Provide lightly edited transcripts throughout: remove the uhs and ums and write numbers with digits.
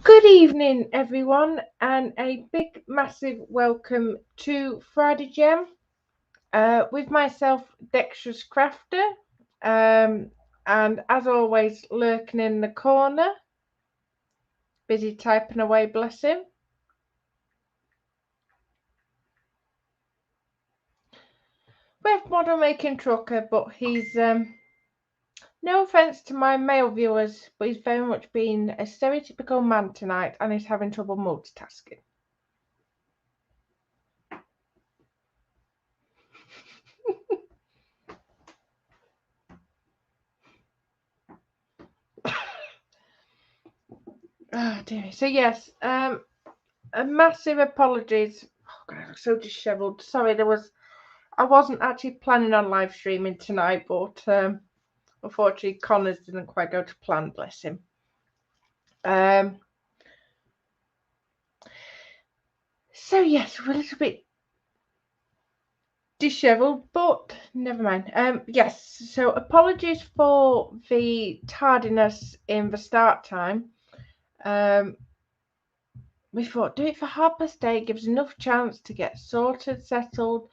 Good evening, everyone, and a big, massive welcome to Friday Jam with myself, Dexterous Crafter, and as always, lurking in the corner, busy typing away, bless him. We have Modelmaking Trucker, but he's no offence to my male viewers, but he's very much been a stereotypical man tonight, and he's having trouble multitasking. Oh dear. So yes, a massive apologies. Oh God, I look so dishevelled. Sorry, I wasn't actually planning on live streaming tonight, but unfortunately Connors didn't quite go to plan, bless him. So yes, we're a little bit dishevelled, but never mind. Yes, so apologies for the tardiness in the start time. We thought do it for 8:30, gives enough chance to get sorted, settled,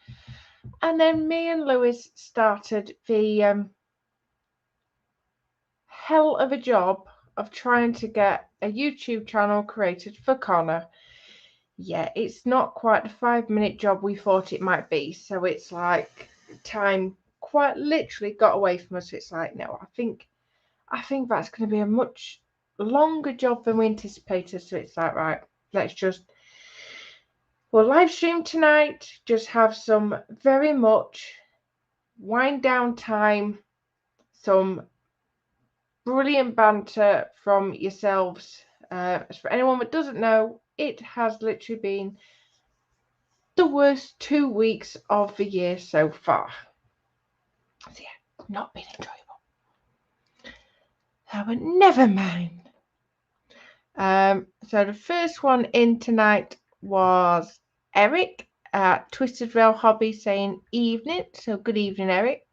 and then me and Lewis started the hell of a job of trying to get a YouTube channel created for Connor. Yeah, it's not quite the 5-minute job we thought it might be, so it's like time quite literally got away from us. It's like, no, I think that's going to be a much longer job than we anticipated. So it's like, right, we'll live stream tonight, just have some very much wind down time, some brilliant banter from yourselves. As for anyone that doesn't know, it has literally been the worst 2 weeks of the year so far. So yeah, not been enjoyable. But never mind. So the first one in tonight was Eric at Twisted Rail Hobby saying evening. So good evening, Eric.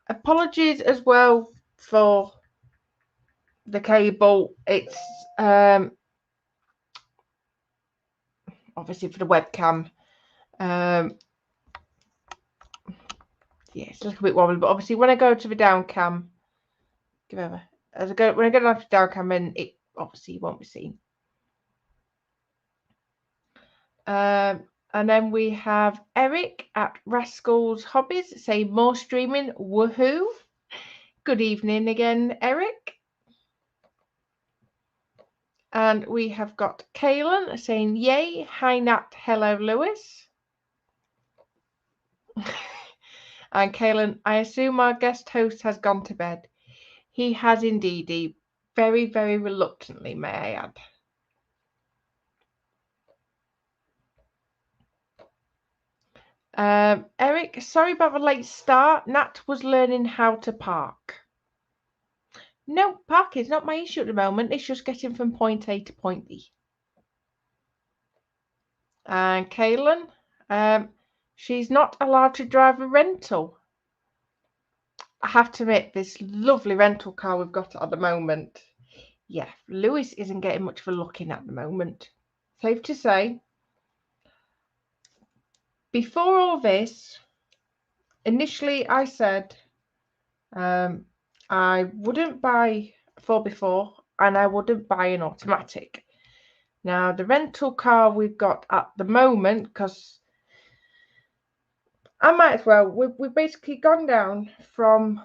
Apologies as well for the cable. It's obviously for the webcam. Yeah, it's a little bit wobbly, but obviously when I go to the down cam, when I go down to the down cam, and it obviously won't be seen. And then we have Eric at Rascals Hobbies saying more streaming, woohoo. Good evening again, Eric. And we have got Kaylin saying yay, hi Nat, hello Lewis. And Kaylin, I assume our guest host has gone to bed. He has indeed, very, very reluctantly, may I add. Eric, sorry about the late start. Nat was learning how to park. No, parking is not my issue at the moment. It's just getting from point A to point B. And Kaylin, she's not allowed to drive a rental. I have to admit, this lovely rental car we've got at the moment. Yeah, Lewis isn't getting much of a look in at the moment. Safe to say. Before all this, initially I said I wouldn't buy a 4x4 and I wouldn't buy an automatic. Now, the rental car we've got at the moment, because I might as well, we've basically gone down from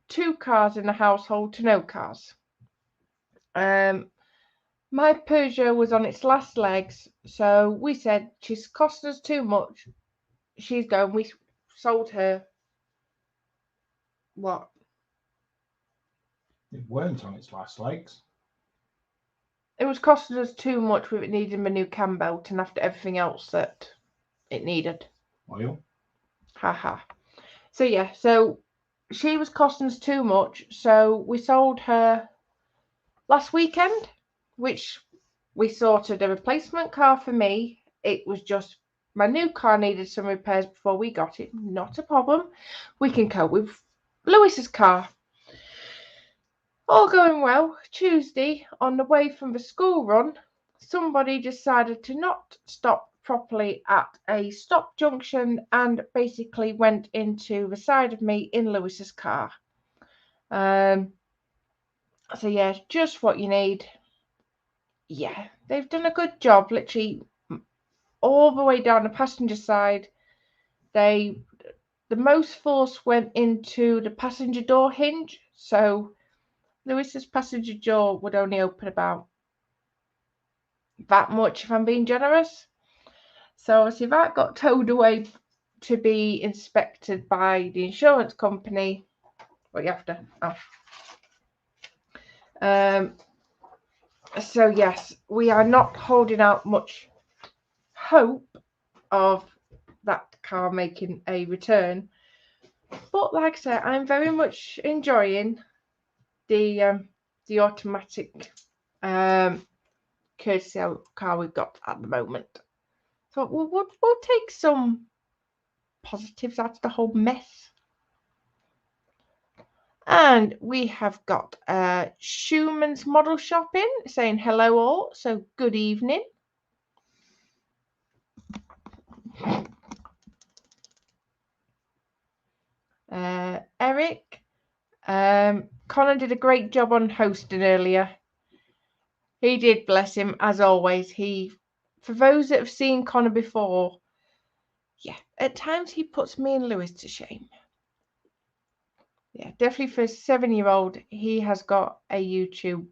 2 cars in the household to no cars. My Peugeot was on its last legs, so we said she's costing us too much. She's going. We sold her. What? It weren't on its last legs. It was costing us too much with it needing a new cam belt and after everything else that it needed. Oil. Haha. So yeah, so she was costing us too much, so we sold her last weekend, which we sorted a replacement car for me. It was just my new car needed some repairs before we got it. Not a problem. We can cope with Lewis's car. All going well. Tuesday, on the way from the school run, somebody decided to not stop properly at a stop junction and basically went into the side of me in Lewis's car. So yeah, just what you need. Yeah, they've done a good job, literally all the way down the passenger side. The most force went into the passenger door hinge, so Lewis's passenger door would only open about that much if I'm being generous. So obviously that got towed away to be inspected by the insurance company. What you have to so yes, we are not holding out much hope of that car making a return. But like I said, I'm very much enjoying the automatic courtesy car we've got at the moment. So we'll take some positives out of the whole mess. And we have got Schumann's Model Shopping saying hello all, so good evening. Eric, Connor did a great job on hosting earlier. He did, bless him, as always. For those that have seen Connor before, yeah, at times he puts me and Lewis to shame. Yeah, definitely for a 7-year-old, he has got a YouTube.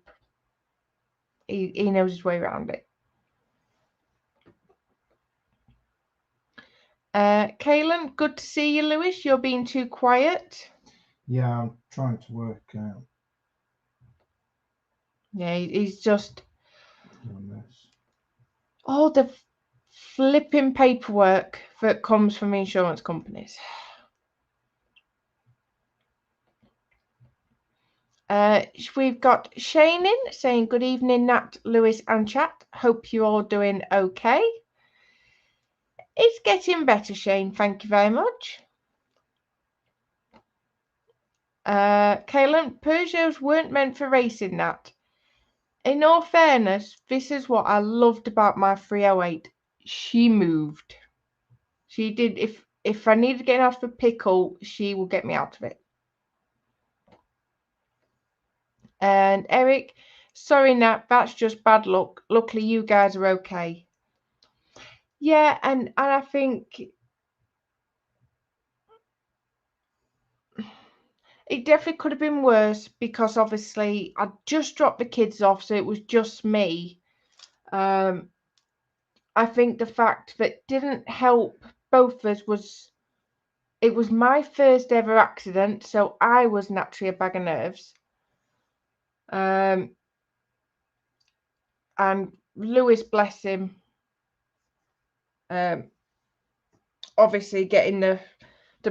He knows his way around it. Kaylin, good to see you, Lewis. You're being too quiet. Yeah, I'm trying to work out. Yeah, he's just Doing this. all the flipping paperwork that comes from insurance companies. We've got Shane in saying good evening, Nat, Lewis, and chat. Hope you're all doing okay. It's getting better, Shane. Thank you very much. Kaylin, Peugeots weren't meant for racing, Nat. In all fairness, this is what I loved about my 308. She moved. She did. If I needed to get out of a pickle, she will get me out of it. And Eric, sorry, Nat, that's just bad luck. Luckily, you guys are okay. Yeah, and I think it definitely could have been worse because obviously I just dropped the kids off, so it was just me. I think the fact that didn't help both of us was it was my first ever accident, so I was naturally a bag of nerves. And Lewis, bless him, obviously getting the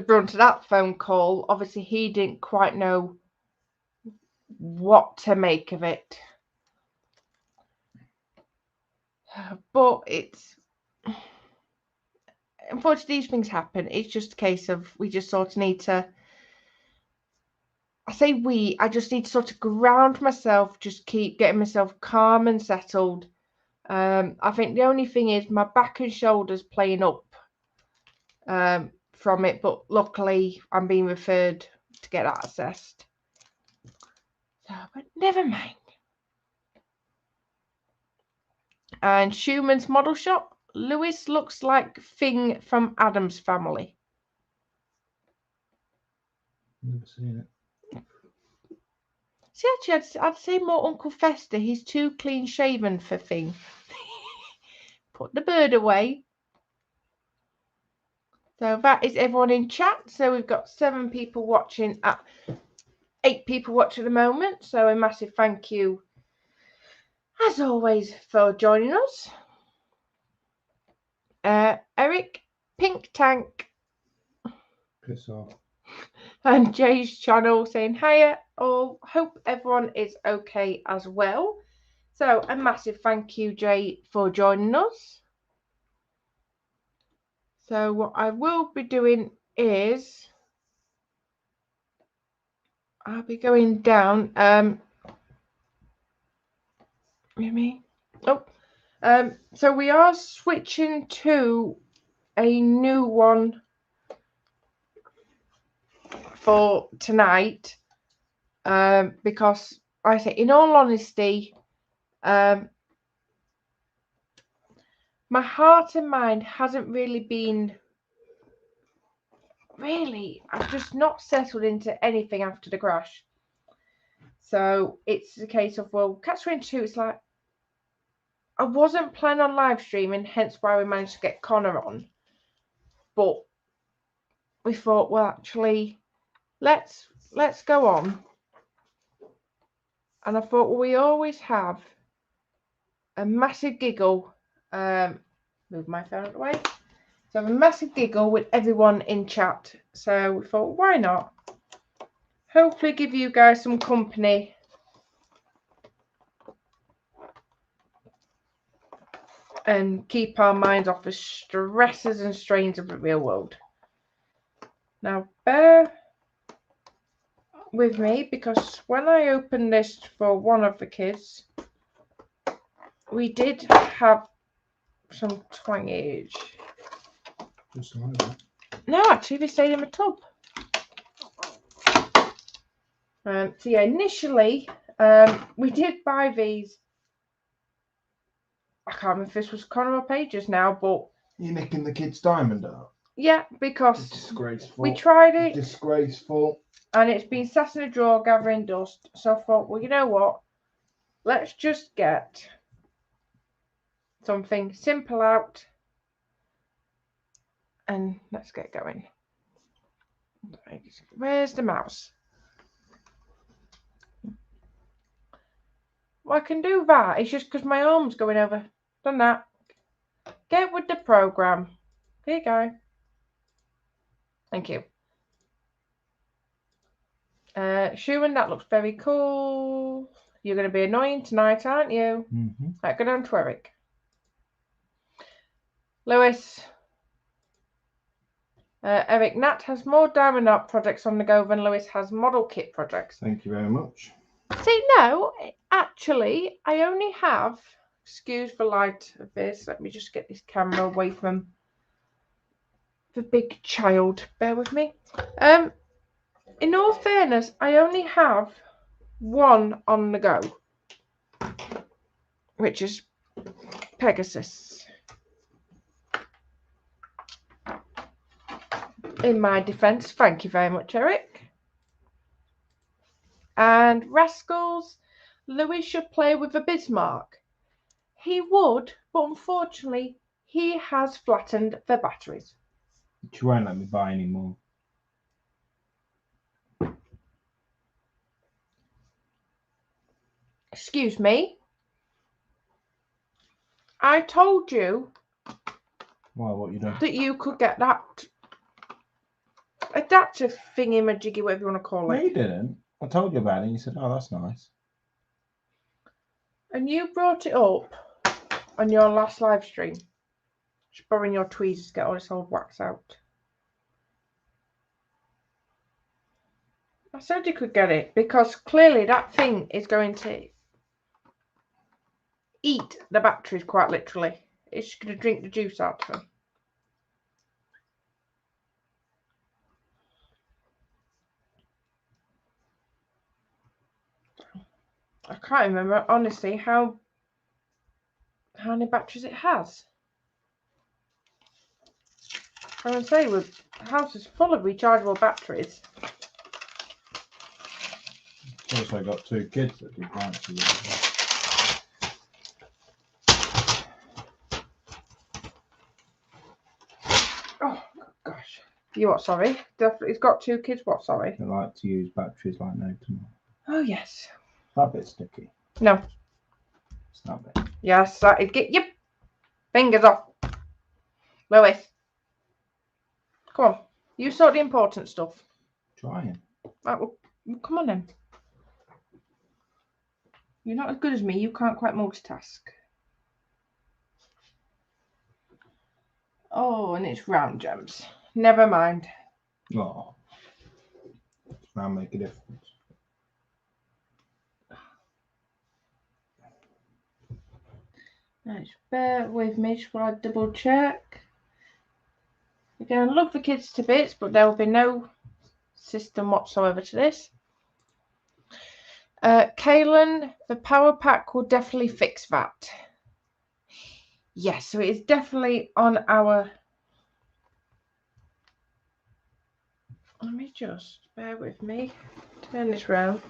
brunt of that phone call. Obviously, he didn't quite know what to make of it. But it's unfortunately these things happen. It's just a case of we just sort of need to. I just need to sort of ground myself, just keep getting myself calm and settled. I think the only thing is my back and shoulders playing up from it, but luckily I'm being referred to get that assessed. So, but never mind. And Schumann's Model Shop. Lewis looks like Thing from Addams Family. Never seen it. See, actually, I'd say more Uncle Fester. He's too clean shaven for Thing. Put the bird away. So that is everyone in chat. So we've got 7 people watching at 8 people watching at the moment. So a massive thank you, as always, for joining us. Eric, Pink Tank, Piss off. and Jay's channel saying hiya all. Hope everyone is okay as well. So a massive thank you, Jay, for joining us. So what I will be doing is I'll be going down. me. Oh, so we are switching to a new one for tonight, because I say, in all honesty, my heart and mind hasn't really been. I've just not settled into anything after the crash. So it's a case of, well, Catch 22, it's like, I wasn't planning on live streaming, hence why we managed to get Connor on. But we thought, well, actually, let's go on. And I thought, well, we always have a massive giggle. Move my phone out of the way. So have a massive giggle with everyone in chat. So we thought, why not? Hopefully give you guys some company. And keep our minds off the stresses and strains of the real world. Now, bear with me, because when I opened this for one of the kids, we did have some twangage. Just like that. No, actually, they stayed in the tub. So yeah, initially, we did buy these. I can't remember if this was Connor or Pages now, but You're nicking the kid's diamond out. yeah, because It's disgraceful. we tried it. Disgraceful. And it's been sat in a drawer gathering dust. So I thought, well, you know what? Let's just get something simple out. And let's get going. Where's the mouse? Well, I can do that. It's just because my arm's going over. Done that. Get with the program. Here you go. Thank you. Schumann, that looks very cool. You're going to be annoying tonight, aren't you? Mm-hmm. Right, go down to Eric. Lewis. Eric, Nat has more diamond art projects on the go than Lewis has model kit projects. Thank you very much. See, no, actually, I only have, excuse the light of this, let me just get this camera away from the big child, bear with me. In all fairness, I only have one on the go, which is Pegasus. In my defense, thank you very much, Eric. And Rascals, Louis should play with a Bismarck. He would, but unfortunately, he has flattened the batteries. She won't let me buy any more. Excuse me. I told you. Why, what you done? That you could get that adapter thingy-majiggy, whatever you want to call No, it. you didn't. I told you about it and you said, oh, that's nice. And you brought it up on your last live stream. Just borrowing your tweezers to get all this old wax out. I said you could get it because clearly that thing is going to eat the batteries, quite literally. It's just going to drink the juice out of them. I can't remember, honestly, how many batteries it has. I would say the house is full of rechargeable batteries. Also, I got two kids that do bouncy. Oh, gosh. You what, sorry? He's got two kids, what, sorry? They like to use batteries like no tomorrow. Oh, yes. That bit's sticky. No. It's that bit. Yes, that'd get your fingers off. Lewis. Come on. You sort the important stuff. Trying. Right, well, come on then. You're not as good as me. You can't quite multitask. Oh, and it's round gems. Never mind. Oh. Does that make a difference? Right, bear with me just while I double check. Again, I love the kids to bits, but there will be no system whatsoever to this. Kaylin, the power pack will definitely fix that. Yes, so it is definitely on our... Let me just, bear with me, turn this round.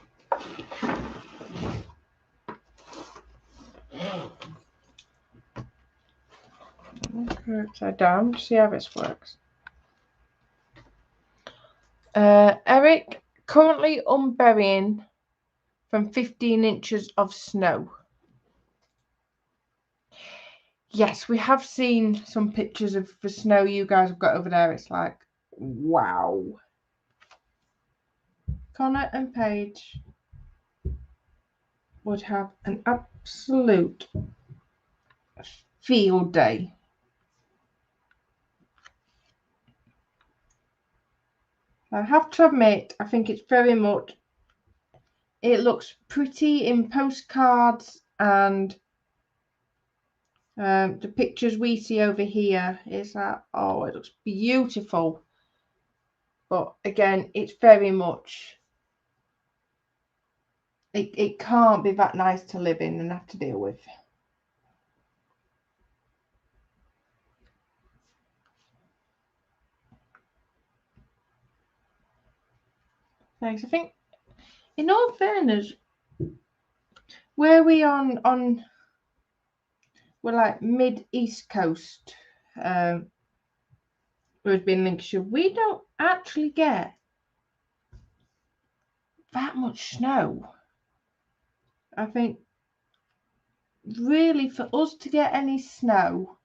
Okay, upside down, see how this works. Eric, currently unburying from 15 inches of snow. Yes, we have seen some pictures of the snow you guys have got over there. It's like, wow. Connor and Paige would have an absolute field day. I have to admit, I think it's very much, it looks pretty in postcards and the pictures we see over here is that, oh, it looks beautiful. But again, it's very much, it can't be that nice to live in and have to deal with. Thanks. I think, in all fairness, where we on we're like mid-east coast, we've been Lincolnshire, we don't actually get that much snow. I think really for us to get any snow,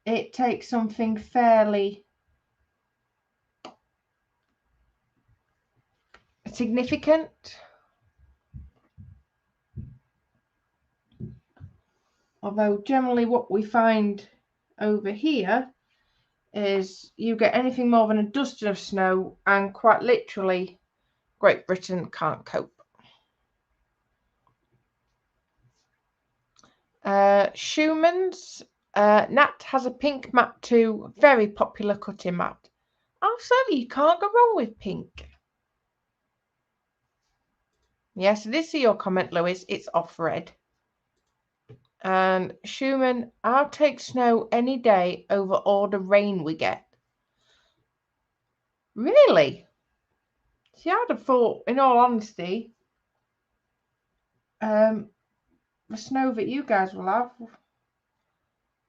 it takes something fairly significant. Although generally what we find over here is you get anything more than a dusting of snow and quite literally Great Britain can't cope. Schumann's Nat has a pink mat too, very popular cutting mat. Oh, certainly you can't go wrong with pink. Yes, this is your comment, Lewis. It's off red. And Schumann, I'll take snow any day over all the rain we get. Really? See, I'd have thought, in all honesty, the snow that you guys will have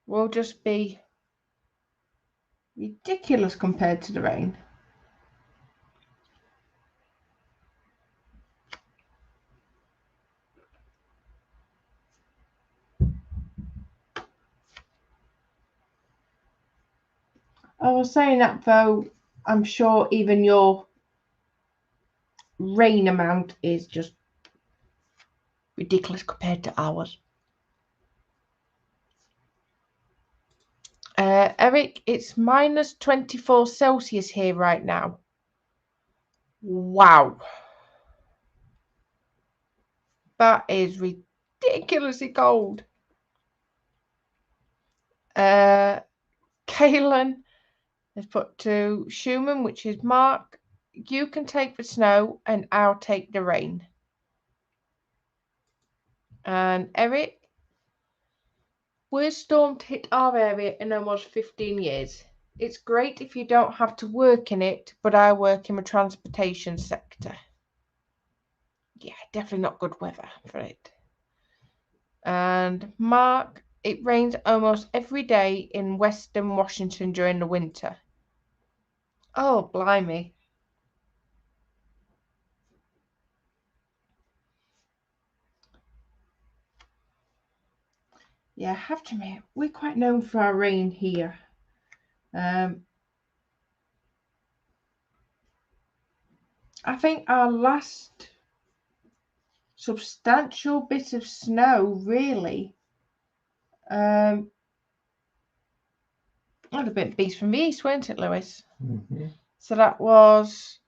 will just be ridiculous compared to the rain. I was saying that though, I'm sure even your rain amount is just ridiculous compared to ours. Eric, it's minus 24 Celsius here right now. Wow. That is ridiculously cold. Kaylin has put to Schumann, which is Mark, you can take the snow and I'll take the rain. And Eric, worst storm to hit our area in almost 15 years. It's great if you don't have to work in it, but I work in the transportation sector. Yeah, definitely not good weather for it. And Mark, it rains almost every day in Western Washington during the winter. Oh, blimey. Yeah, I have to admit, we're quite known for our rain here. I think our last substantial bit of snow, really, would have been Beast from the East, weren't it, Lewis? Mm-hmm. So that was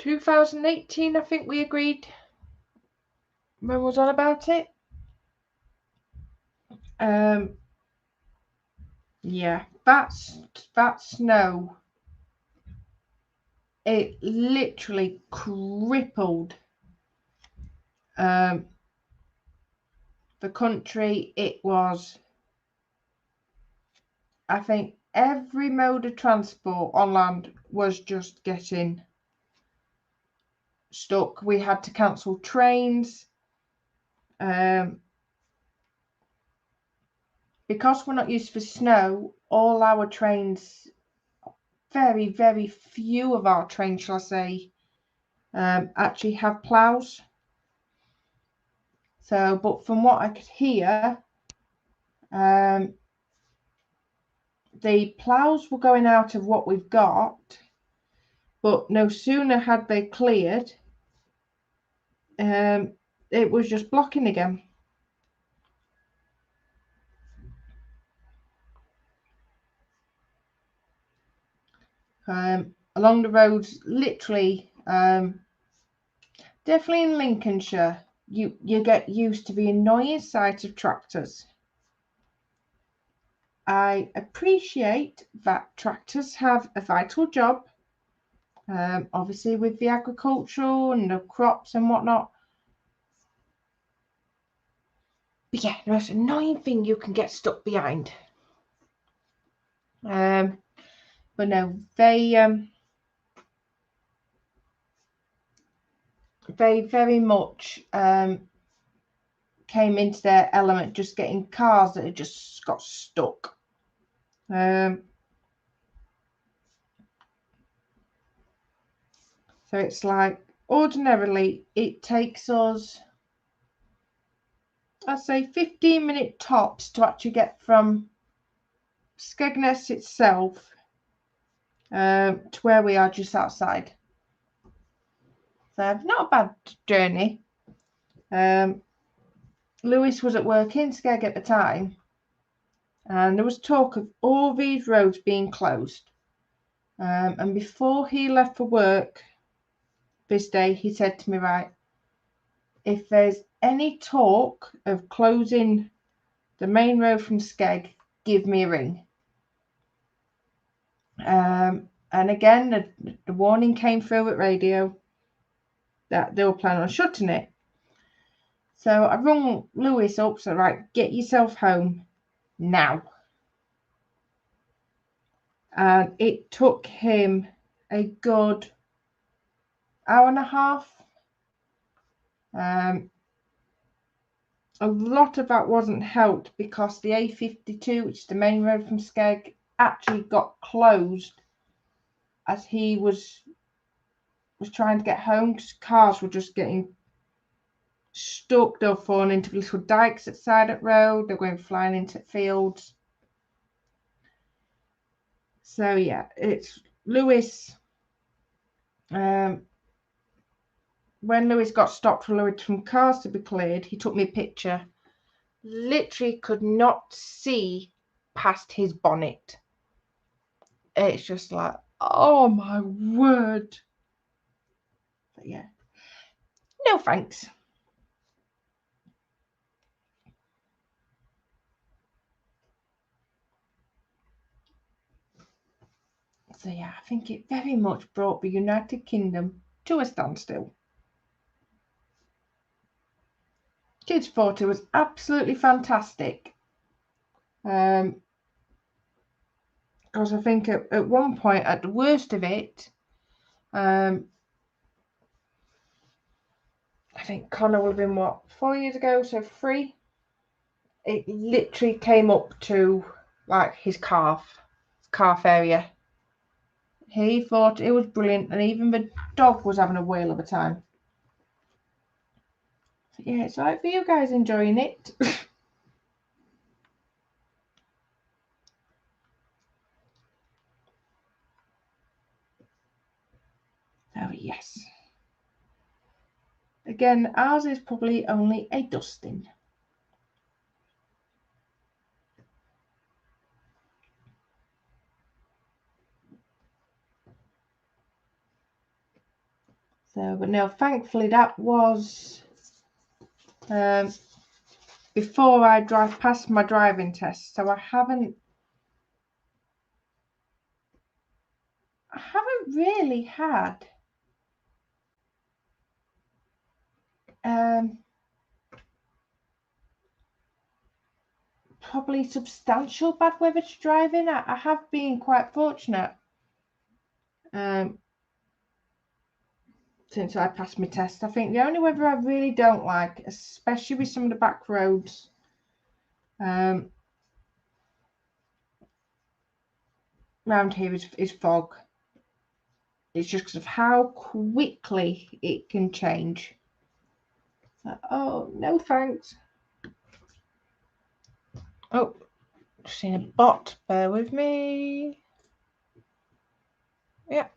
2018, I think we agreed when we was on about it. Yeah, that snow, it literally crippled the country. It was, I think, every mode of transport on land was just getting stuck. We had to cancel trains. Because we're not used for snow, all our trains, very, very few of our trains, shall I say, actually have ploughs. So, but from what I could hear, the ploughs were going out of what we've got, but no sooner had they cleared, it was just blocking again. Along the roads, literally, definitely in Lincolnshire, you get used to the annoying sight of tractors. I appreciate that tractors have a vital job, obviously with the agriculture and the crops and whatnot. But yeah, the most annoying thing you can get stuck behind. But no, they very much came into their element, just getting cars that had just got stuck. So it's like, ordinarily it takes us, I'd say, 15-minute tops to actually get from Skegness itself to where we are just outside. So not a bad journey. Lewis was at work in Skeg at the time, and there was talk of all these roads being closed. And before he left for work this day, he said to me, right, if there's any talk of closing the main road from Skeg, give me a ring. And again, the warning came through at radio that they were planning on shutting it. So I rung Lewis up, so right, get yourself home now. And it took him a good hour and a half. A lot of that wasn't helped because the A52, which is the main road from Skeg, actually got closed as he was trying to get home, because cars were just getting stuck. They were falling into little dikes at the side of the road. They were going flying into fields. So yeah, it's Lewis. When Lewis got stopped for Lewis from cars to be cleared, he took me a picture. Literally could not see past his bonnet. It's just like, oh my word. But yeah, no thanks. So yeah, I think it very much brought the United Kingdom to a standstill. Kids thought it was absolutely fantastic. Because I think at one point, at the worst of it, I think Connor would have been, what, 4 years ago, so 3. It literally came up to like his calf area. He thought it was brilliant, and even the dog was having a whale of a time. So yeah, it's like for you guys enjoying it. Oh yes. Again, ours is probably only a dusting. So, but no, thankfully that was before I passed my driving test. So I haven't really had probably substantial bad weather to drive in. I have been quite fortunate since I passed my test. I think the only weather I really don't like, especially with some of the back roads, around here is fog. It's just because of how quickly it can change. Oh, no thanks. Oh, just seen a bot. Bear with me. Yeah.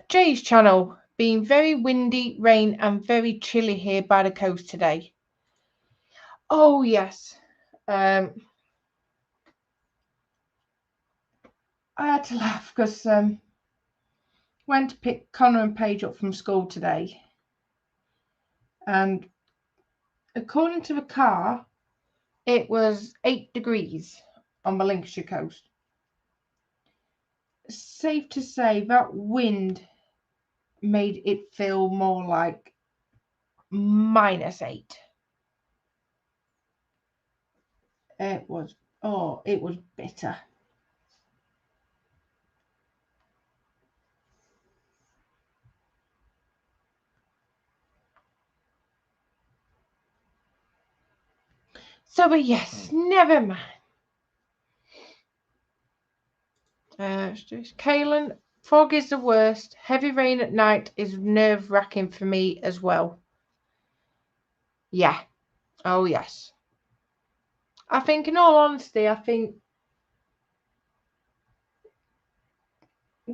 Jay's channel. Being very windy, rain, and very chilly here by the coast today. Oh, yes. I had to laugh because went to pick Connor and Paige up from school today. And according to the car, it was 8 degrees on the Lincolnshire coast. Safe to say that wind made it feel more like -8. It was bitter. So, but yes, never mind. Kaylin, fog is the worst. Heavy rain at night is nerve-wracking for me as well. Yeah. Oh, yes. I think, in all honesty,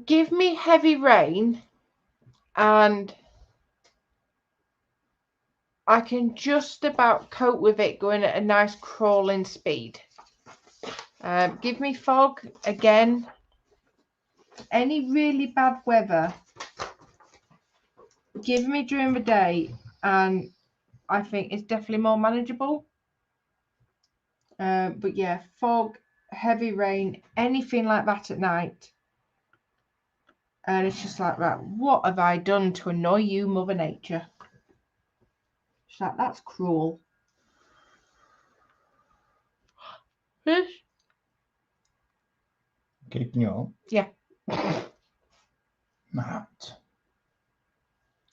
give me heavy rain and I can just about cope with it going at a nice crawling speed. Give me fog again. Any really bad weather, give me during the day, and I think it's definitely more manageable. But yeah, fog, heavy rain, anything like that at night, and it's just like, right, what have I done to annoy you, Mother Nature? It's like, that's cruel. Fish? Keeping you up? Yeah. Matt.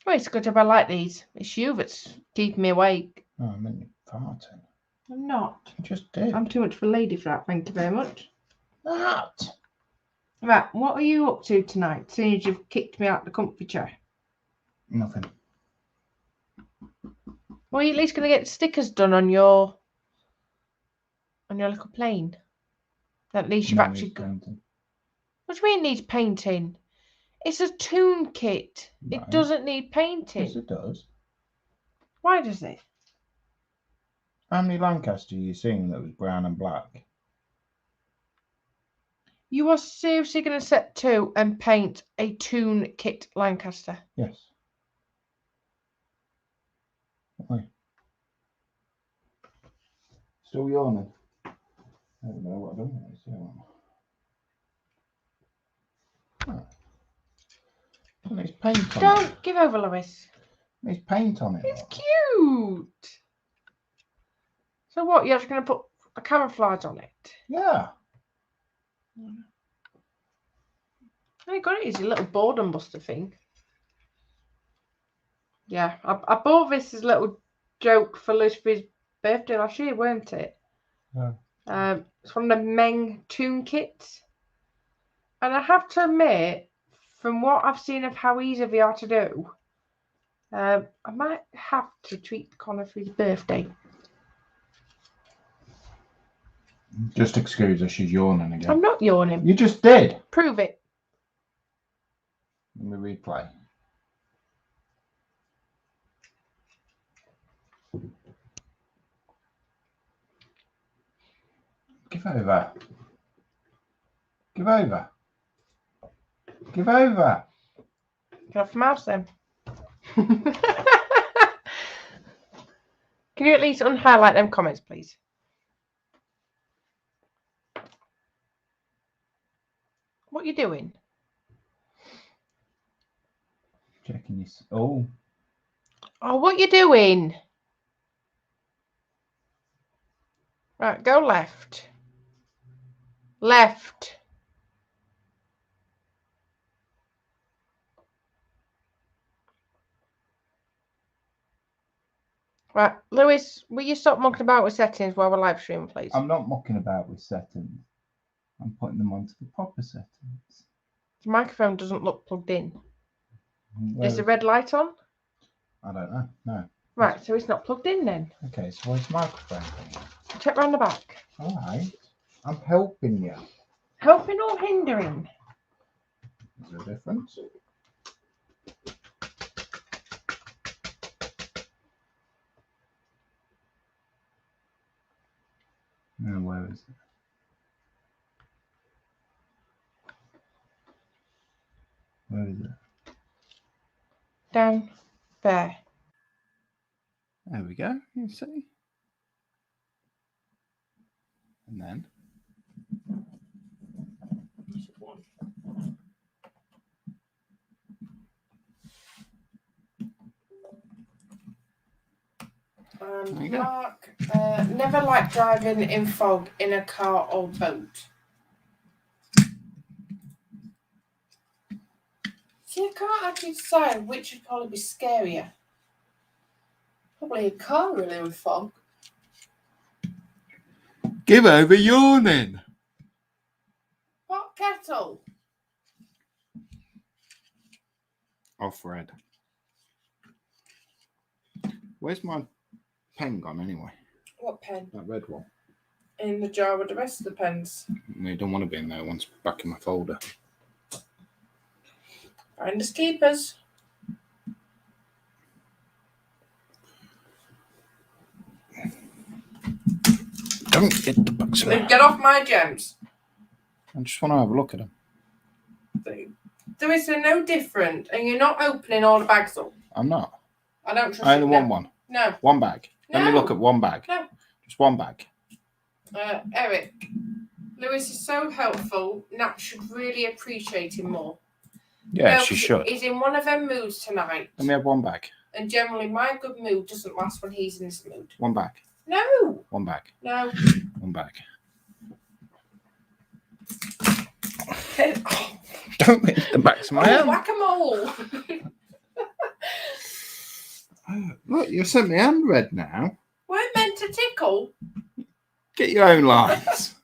Well, it's good if I like these. It's you that's keeping me awake. Oh, I meant you farting. I'm not. You just did. I'm too much of a lady for that, thank you very much. Matt! Right, what are you up to tonight, seeing as you've kicked me out the comfy chair? Nothing. Well, you're at least going to get stickers done on your little plane. At least you've actually got... What do you mean it needs painting? It's a tune kit. Right. It doesn't need painting. Yes, it does. Why does it? How many Lancaster you seen that was brown and black? You are seriously going to set to and paint a tune kit Lancaster? Yes. Why? Still yawning? I don't know what I've done with this. Oh. There's paint on it. Don't give over, Lewis. There's paint on it. It's cute. So what? You're just going to put a camouflage on it? Yeah. I got it as a little boredom buster thing. Yeah, I bought this as a little joke for Elizabeth's birthday last year, weren't it? Yeah. It's from the Meng tune kits. And I have to admit, from what I've seen of how easy they are to do, I might have to treat Connor for his birthday. Just excuse her, she's yawning again. I'm not yawning. You just did. Prove it. Let me replay. Give over. Give over. Give over. Get off my mouse then. Can you at least unhighlight them comments, please? What are you doing? Checking this. Oh. Oh, what are you doing? Right, go left. Left. Right, Lewis, will you stop mucking about with settings while we're live streaming, please? I'm not mucking about with settings. I'm putting them onto the proper settings. The microphone doesn't look plugged in. Where Is the red light on? I don't know. No. Right, so it's not plugged in then. Okay, so where's the microphone? Check round the back. All right. I'm helping you. Helping or hindering? Is there a difference? No, where is it? Where is it? Down there. There we go. You see? And then. Mark, never like driving in fog in a car or boat. See, I can't actually decide which would probably be scarier. Probably a car really with fog. Give over yawning. Pot kettle. Off red. Where's my pen gone anyway? What pen? That red one. In the jar with the rest of the pens. You don't want to be in there. One's back in my folder. Finders keepers. Don't get the bugs. Get off my gems. I just want to have a look at them. So is there no different? And you're not opening all the bags up? I'm not. I don't trust I only you. want one. No. One bag. Let me No. look at one bag. No. Just one bag. Eric, Lewis is so helpful. Nat should really appreciate him more. Yeah, she should. He's in one of them moods tonight. Let me have one bag. And generally, my good mood doesn't last when he's in this mood. One bag. No. One bag. No. One bag. Don't hit the backs of my hand. Whack-a-mole. Look, you sent me hand red now. We're meant to tickle. Get your own lines.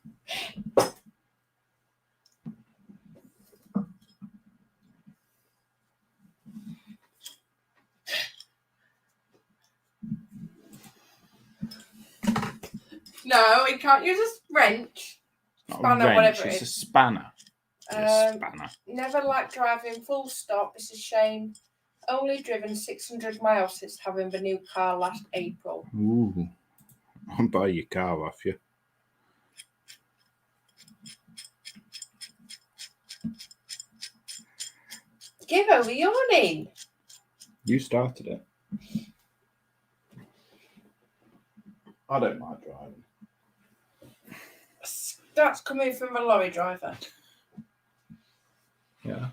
No, he can't use a wrench. Spanner, wrench, whatever it it's is. a spanner. A spanner. Never liked driving full stop. It's a shame. Only driven 600 miles since having the new car last April. Ooh. I'll buy your car off you. Give over yawning. You started it. I don't mind driving. That's coming from a lorry driver. Yeah.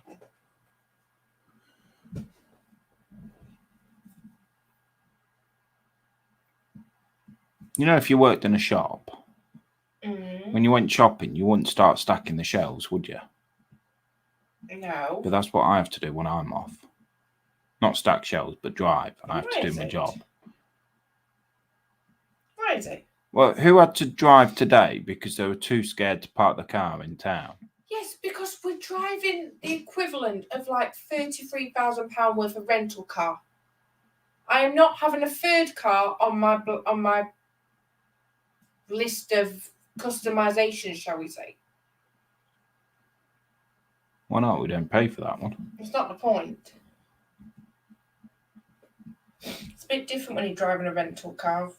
You know, if you worked in a shop, when you went shopping, you wouldn't start stacking the shelves, would you? No. But that's what I have to do when I'm off. Not stack shelves, but drive. And I have to do my job. Why is it? Well, who had to drive today because they were too scared to park the car in town? Yes, because we're driving the equivalent of like £33,000 worth of rental car. I am not having a third car on my list of customizations, shall we say. Why not? We don't pay for that one. It's not the point. It's a bit different when you're driving a rental car.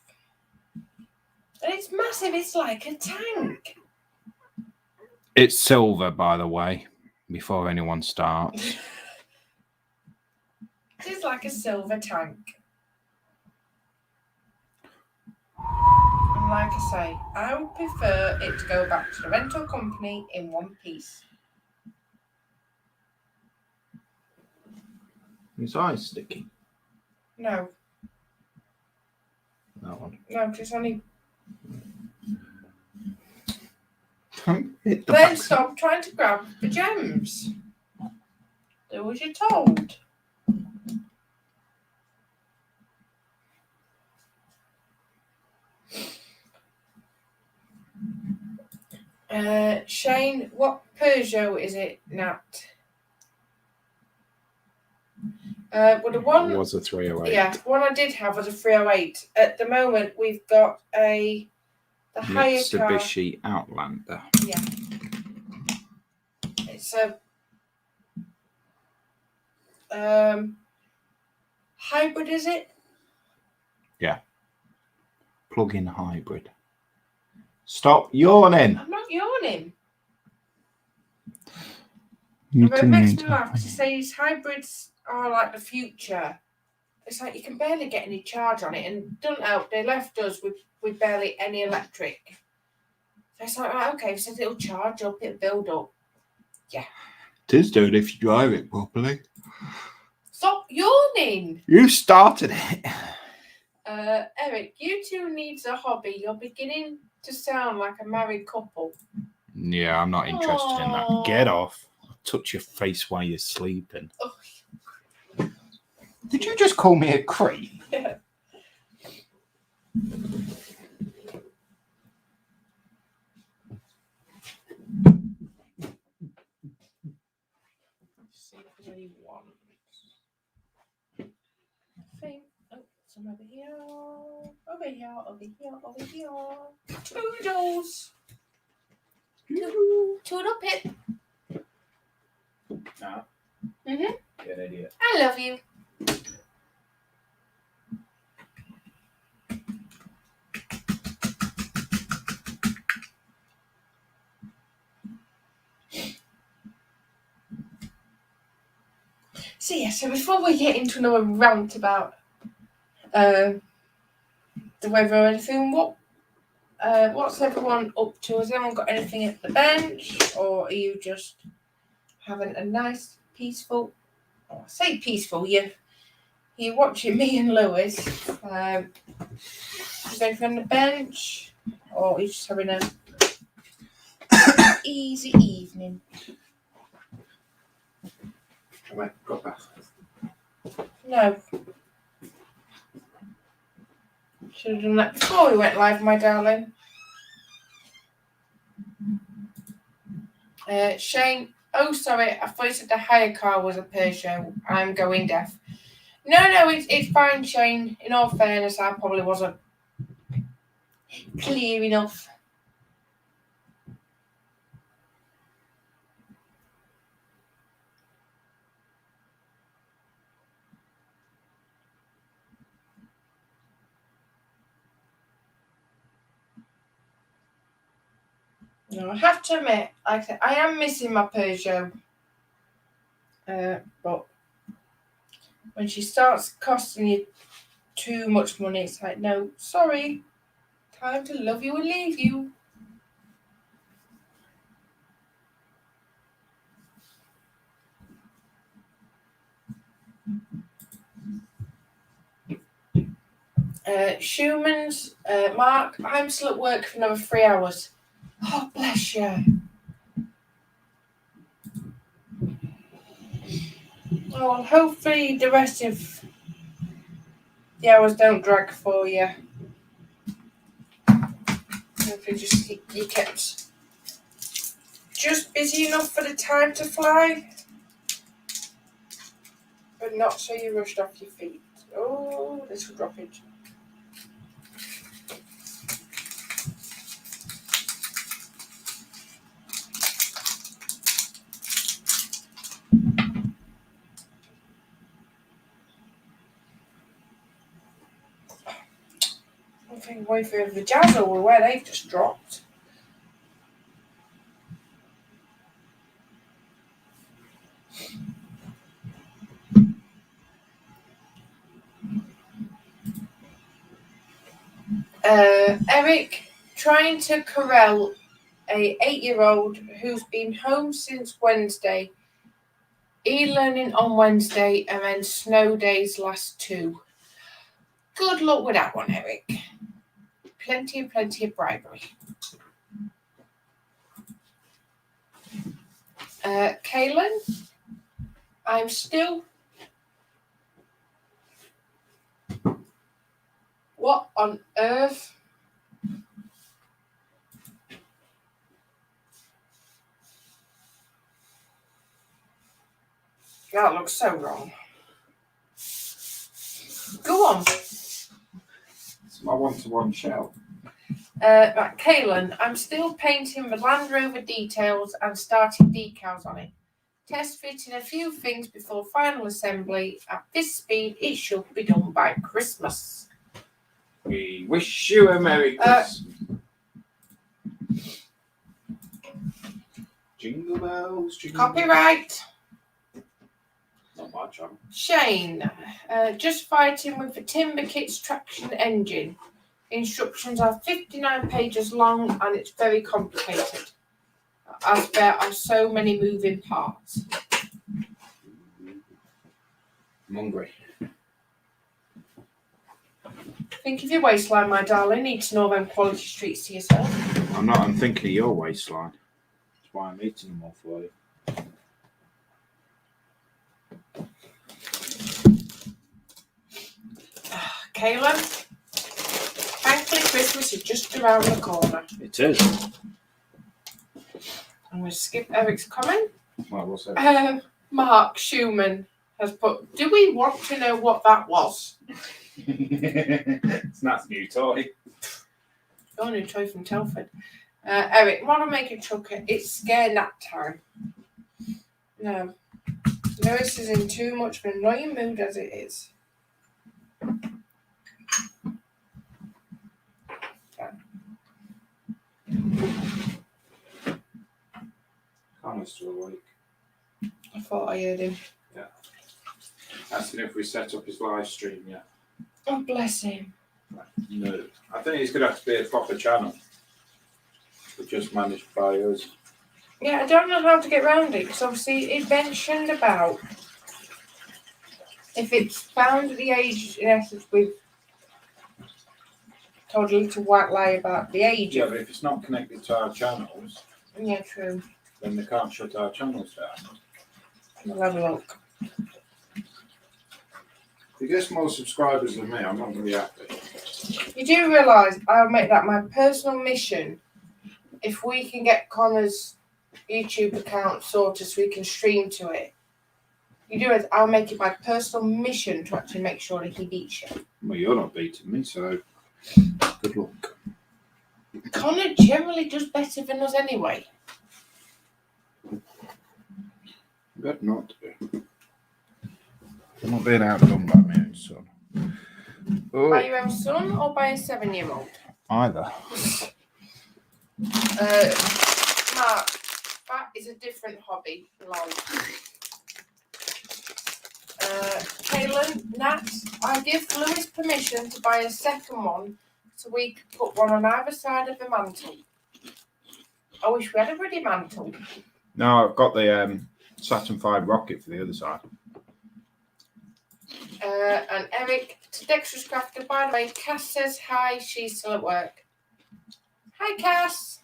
And it's massive. It's like a tank. It's silver, by the way, before anyone starts. It is like a silver tank. And like I say, I would prefer it to go back to the rental company in one piece. His eyes sticky. No. That one. No, because it's only... Don't hit the Then back. stop trying to grab the gems. Do as you're told. Shane, what Peugeot is it, Nat? Well, the one... It was a 308. Yeah, the one I did have was a 308. At the moment, we've got the higher car. Mitsubishi Outlander. Yeah. It's a hybrid, is it? Yeah. Plug-in hybrid. Stop yawning. I'm not yawning. But it makes me laugh to say these hybrids are like the future. It's like you can barely get any charge on it, and don't know, they left us with barely any electric. So it's like, right, okay, so it'll charge up, it'll build up. Yeah. It is doing if you drive it properly. Stop yawning. You started it. Eric, you two needs a hobby. You're beginning to sound like a married couple. Yeah, I'm not interested in that. Get off. I'll touch your face while you're sleeping. Oh. Did you just call me a creep? Yeah. See if there's any ones. I think. Oh, some over here. Over here, over here, over here. Toodles. Toodle pip. No. Good idiot. I love you. So before we get into another rant about the weather or anything, what's everyone up to? Has anyone got anything at the bench, or are you just having a nice, peaceful? Oh, I say peaceful. You're watching me and Lewis. Is there anything on the bench, or are you just having a easy evening? Got back. No. Should have done that before we went live, my darling. Shane, oh sorry, I thought you said the hire car was a Peugeot. I'm going deaf. No, it's fine, Shane. In all fairness, I probably wasn't clear enough. No, I have to admit, like I said, I am missing my Peugeot. But when she starts costing you too much money, it's like, no, sorry. Time to love you and leave you. Schumann's, Mark, I'm still at work for another 3 hours. Oh, bless you. Oh, well, hopefully the rest of the hours don't drag for you. Hopefully you kept just busy enough for the time to fly, but not so you rushed off your feet. Oh, little droppage. I think way for the Jazzle were where they've just dropped. Eric trying to corral a 8-year-old who's been home since Wednesday. E-learning on Wednesday and then snow days last 2. Good luck with that one, Eric. Plenty of bribery. Kaylin, I'm still... What on earth? That looks so wrong. Go on. It's my one-to-one shell. Right, Kaylin, I'm still painting the Land Rover details and starting decals on it. Test fitting a few things before final assembly. At this speed, it should be done by Christmas. We wish you a Merry Christmas. Jingle bells, jingle bells. Copyright. Not my job. Shane, just fighting with the Timber Kit's traction engine. Instructions are 59 pages long and it's very complicated, as there are so many moving parts. I'm hungry. Think of your waistline, my darling. Need to know them quality streets to yourself. I'm not. I'm thinking of your waistline. That's why I'm eating them all for you. Kayla, thankfully Christmas is just around the corner. It is. I'm going to skip Eric's comment. Well, what's that? Mark Schumann has put, do we want to know what that was? It's Nat's new toy. Your new toy from Telford. Eric, Modelmaking Trucker, it's scare nap time. No. Lewis is in too much of an annoying mood as it is. Connor's still awake. I thought I heard him. Yeah. Asking if we set up his live stream yet. Oh, bless him. No. I think he's going to have to be a proper channel. But just managed by us. Yeah, I don't know how to get around it because obviously it mentioned about if it's found at the age, in essence, we've told a little white lie about the age. Yeah, but if it's not connected to our channels, Yeah, true. then they can't shut our channels down. We'll have a look. If he gets more subscribers than me, I'm not going to be happy. You do realise I'll make that my personal mission if we can get Connor's YouTube account sorted so we can stream to it. You do it, I'll make it my personal mission to actually make sure that he beats you. Well, you're not beating me, so good luck. Connor generally does better than us anyway. Better not do. I'm not being outdone by my own son. Oh. By your own son or by a 7-year-old? Either. Mark, that is a different hobby. Lol. Kaylin, Nat, I give Lewis permission to buy a second one so we could put one on either side of the mantle. I wish we had a ready mantle. No, I've got the Saturn V rocket for the other side. And Eric, to Dexterous Crafter, by the way, Cass says hi, she's still at work. Hi, Cass.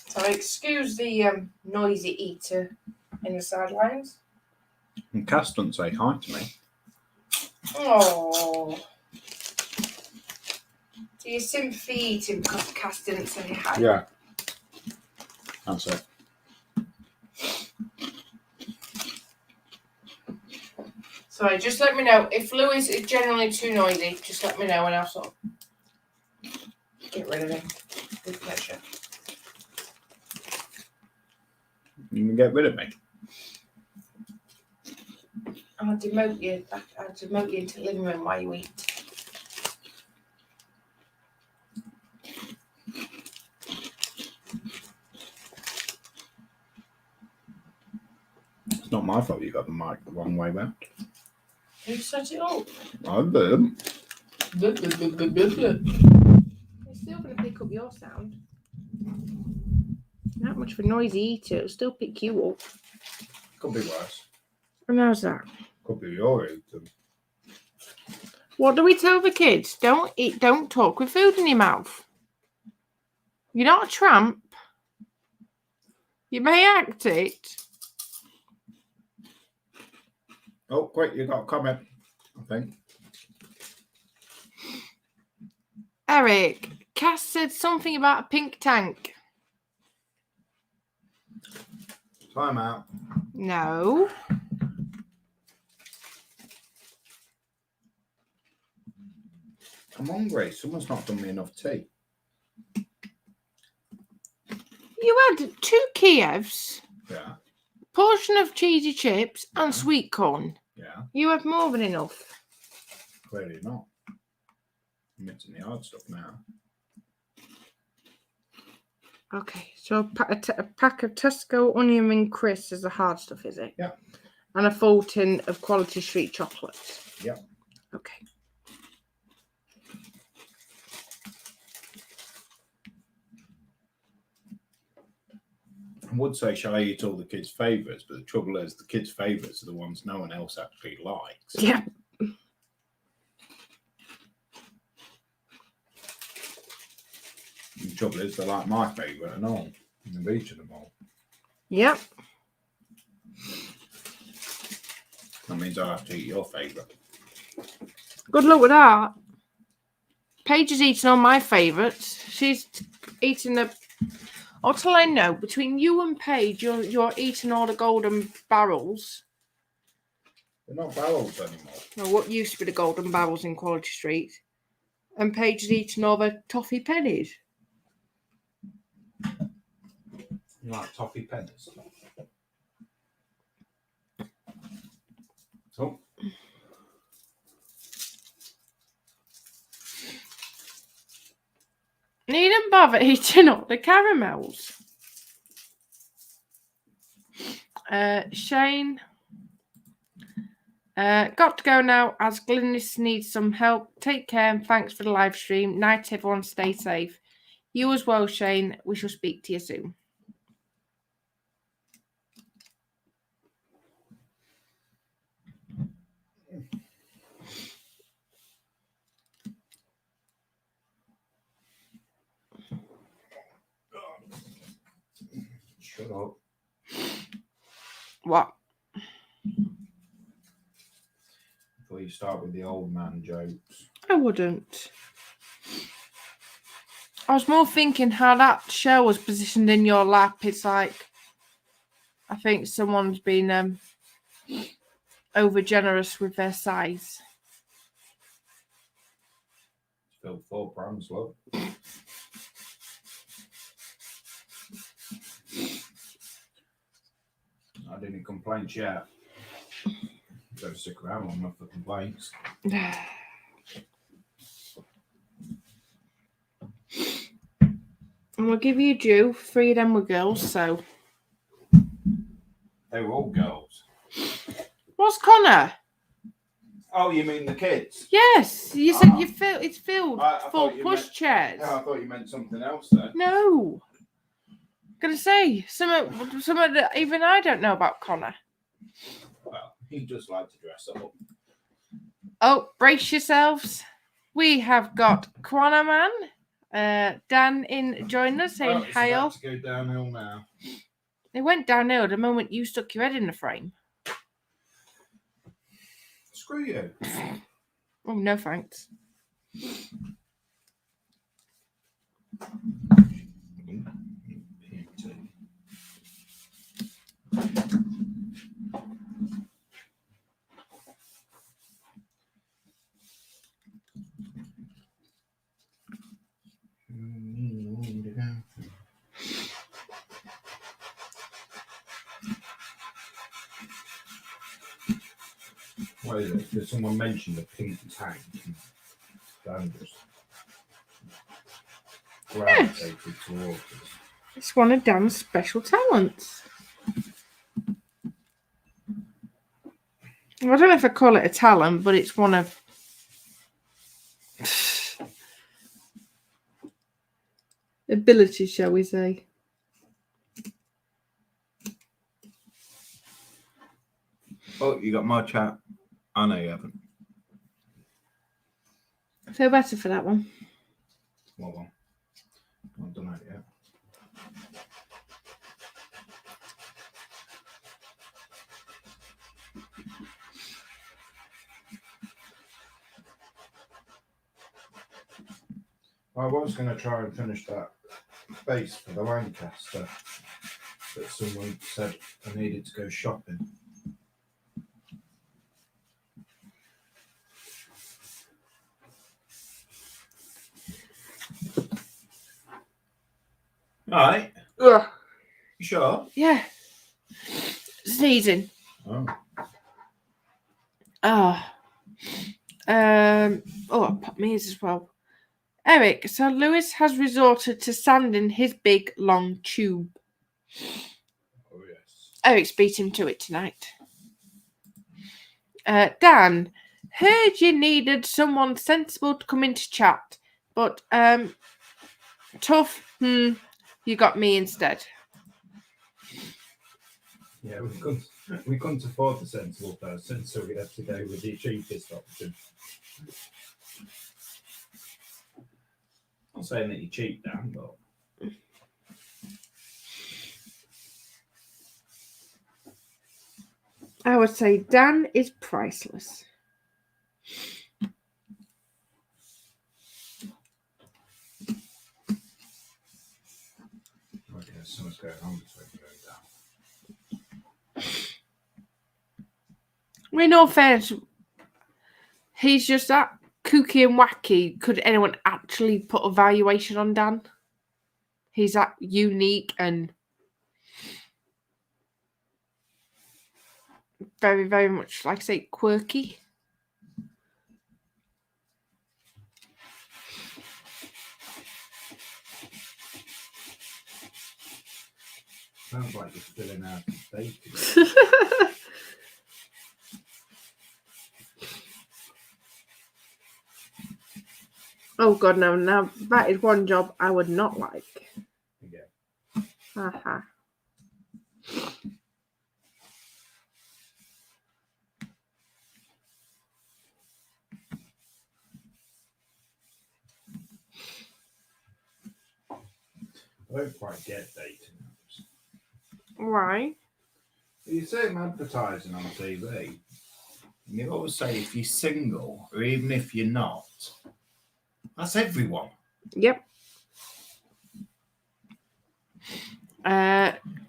So excuse the noisy eater in the sidelines. And Cass doesn't say hi to me. Oh. So you're sympathy eating because Cass didn't say hi? Yeah. That's it. Sorry, just let me know. If Lewis is generally too noisy, just let me know and I'll sort of get rid of him with pleasure. You can get rid of me. I'll demote you back. I'll demote you into the living room while you eat. It's not my fault you got the mic the wrong way round. You set it up. I did. It's still going to pick up your sound. Not much of a noisy eater. It'll still pick you up. Could be worse. And how's that? Could be your eating. What do we tell the kids? Don't eat, don't talk with food in your mouth. You're not a tramp. You may act it. Oh, quick, you got a comment, I think. Eric, Cass said something about a pink tank. Time out. No. I'm hungry. Someone's not done me enough tea. You had 2 Kievs, Yeah. portion of cheesy chips, and sweet corn. Yeah. You had more than enough. Clearly not. I'm mixing the hard stuff now. Okay, so a pack of Tesco onion ring crisps is the hard stuff, is it? Yeah. And a full tin of quality street chocolates. Yeah. Okay. I would say, shall I eat all the kids' favourites? But the trouble is, the kids' favourites are the ones no one else actually likes. Yeah. The trouble is, they're like my favourite and all. And I've eaten them all. Yep. That means I have to eat your favourite. Good luck with that. Paige is eating all my favourites. She's eating the... Until I know, between you and Paige, you're eating all the golden barrels. They're not barrels anymore. Well, what used to be the golden barrels in Quality Street. And Paige is eating all the toffee pennies. You like toffee pennies? Oh. Needn't bother eating all the caramels. Shane. Got to go now as Glynis needs some help. Take care and thanks for the live stream. Night, everyone. Stay safe. You as well, Shane. We shall speak to you soon. Shut up. What? Before you start with the old man jokes. I wouldn't. I was more thinking how that shell was positioned in your lap. It's like, I think someone's been over generous with their size. Filled 4 prams, love. Not had any complaints yet. Don't stick around long enough for complaints. And we'll give you due. 3 of them were girls, so. They were all girls. What's Connor? Oh, you mean the kids? Yes, you said it's filled I full thought you push meant- chairs. Yeah, I thought you meant something else then. No. Gonna say some of the, even I don't know about Connor. Well, he does like to dress up. Oh, brace yourselves. We have got Connor Man, Dan in joining us saying It's hi. about to go downhill now. It went downhill the moment you stuck your head in the frame. Screw you. Oh, no thanks. What is it? Did someone mention the pink tank? Dan just gravitated towards us. It's one of Dan's special talents. I don't know if I call it a talent, but it's one of abilities, shall we say. Oh, you got more chat. I know you haven't. I feel better for that one. What one? I don't know yet. I was going to try and finish that base for the Lancaster, but someone said I needed to go shopping. Right. Ugh. You sure? Yeah. Sneezing. Oh. I'll pop my ears as well. Eric, so Lewis has resorted to sanding his big long tube. Oh, yes. Eric's beat him to it tonight. Dan, heard you needed someone sensible to come into chat, but tough. You got me instead. Yeah, we couldn't afford the sensible person, so we had to go with the cheapest option. I'm not saying that you're cheap, Dan, but I would say Dan is priceless. okay, something's going on between you and Dan. In no fairness, he's just that kooky and wacky. Could anyone actually put a valuation on Dan? He's that unique and very, very much, like I say, quirky. Sounds like you're filling out the bacon. Oh God, no! Now that is one job I would not like. Yeah. Haha. I don't quite get dating apps. Why? You see them advertising on TV, and you always say if you're single, or even if you're not, that's everyone. Yep.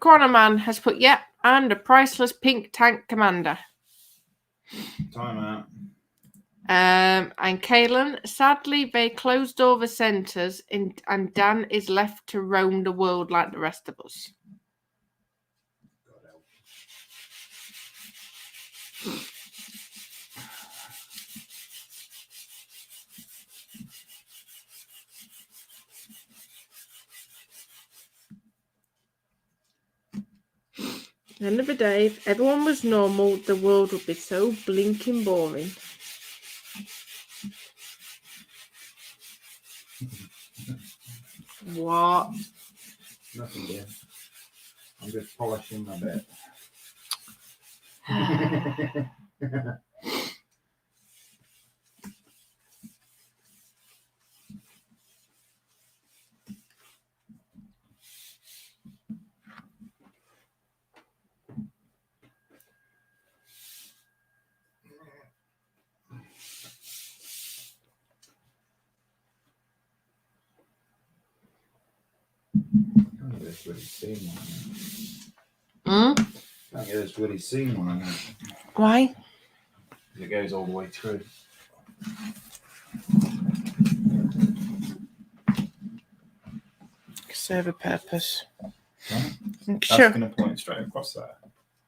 Corner Man has put, yep, and a priceless pink tank commander. Time out. And Kaylin, sadly, they closed all the centres and Dan is left to roam the world like the rest of us. God help. At the end of the day, if everyone was normal, the world would be so blinking boring. What? Nothing, dear. I'm just polishing my bit. Can't get this really seam one. Can't get this really seam one. Why? It goes all the way through. Serve a purpose. Right? That's Sure. going to point straight across there.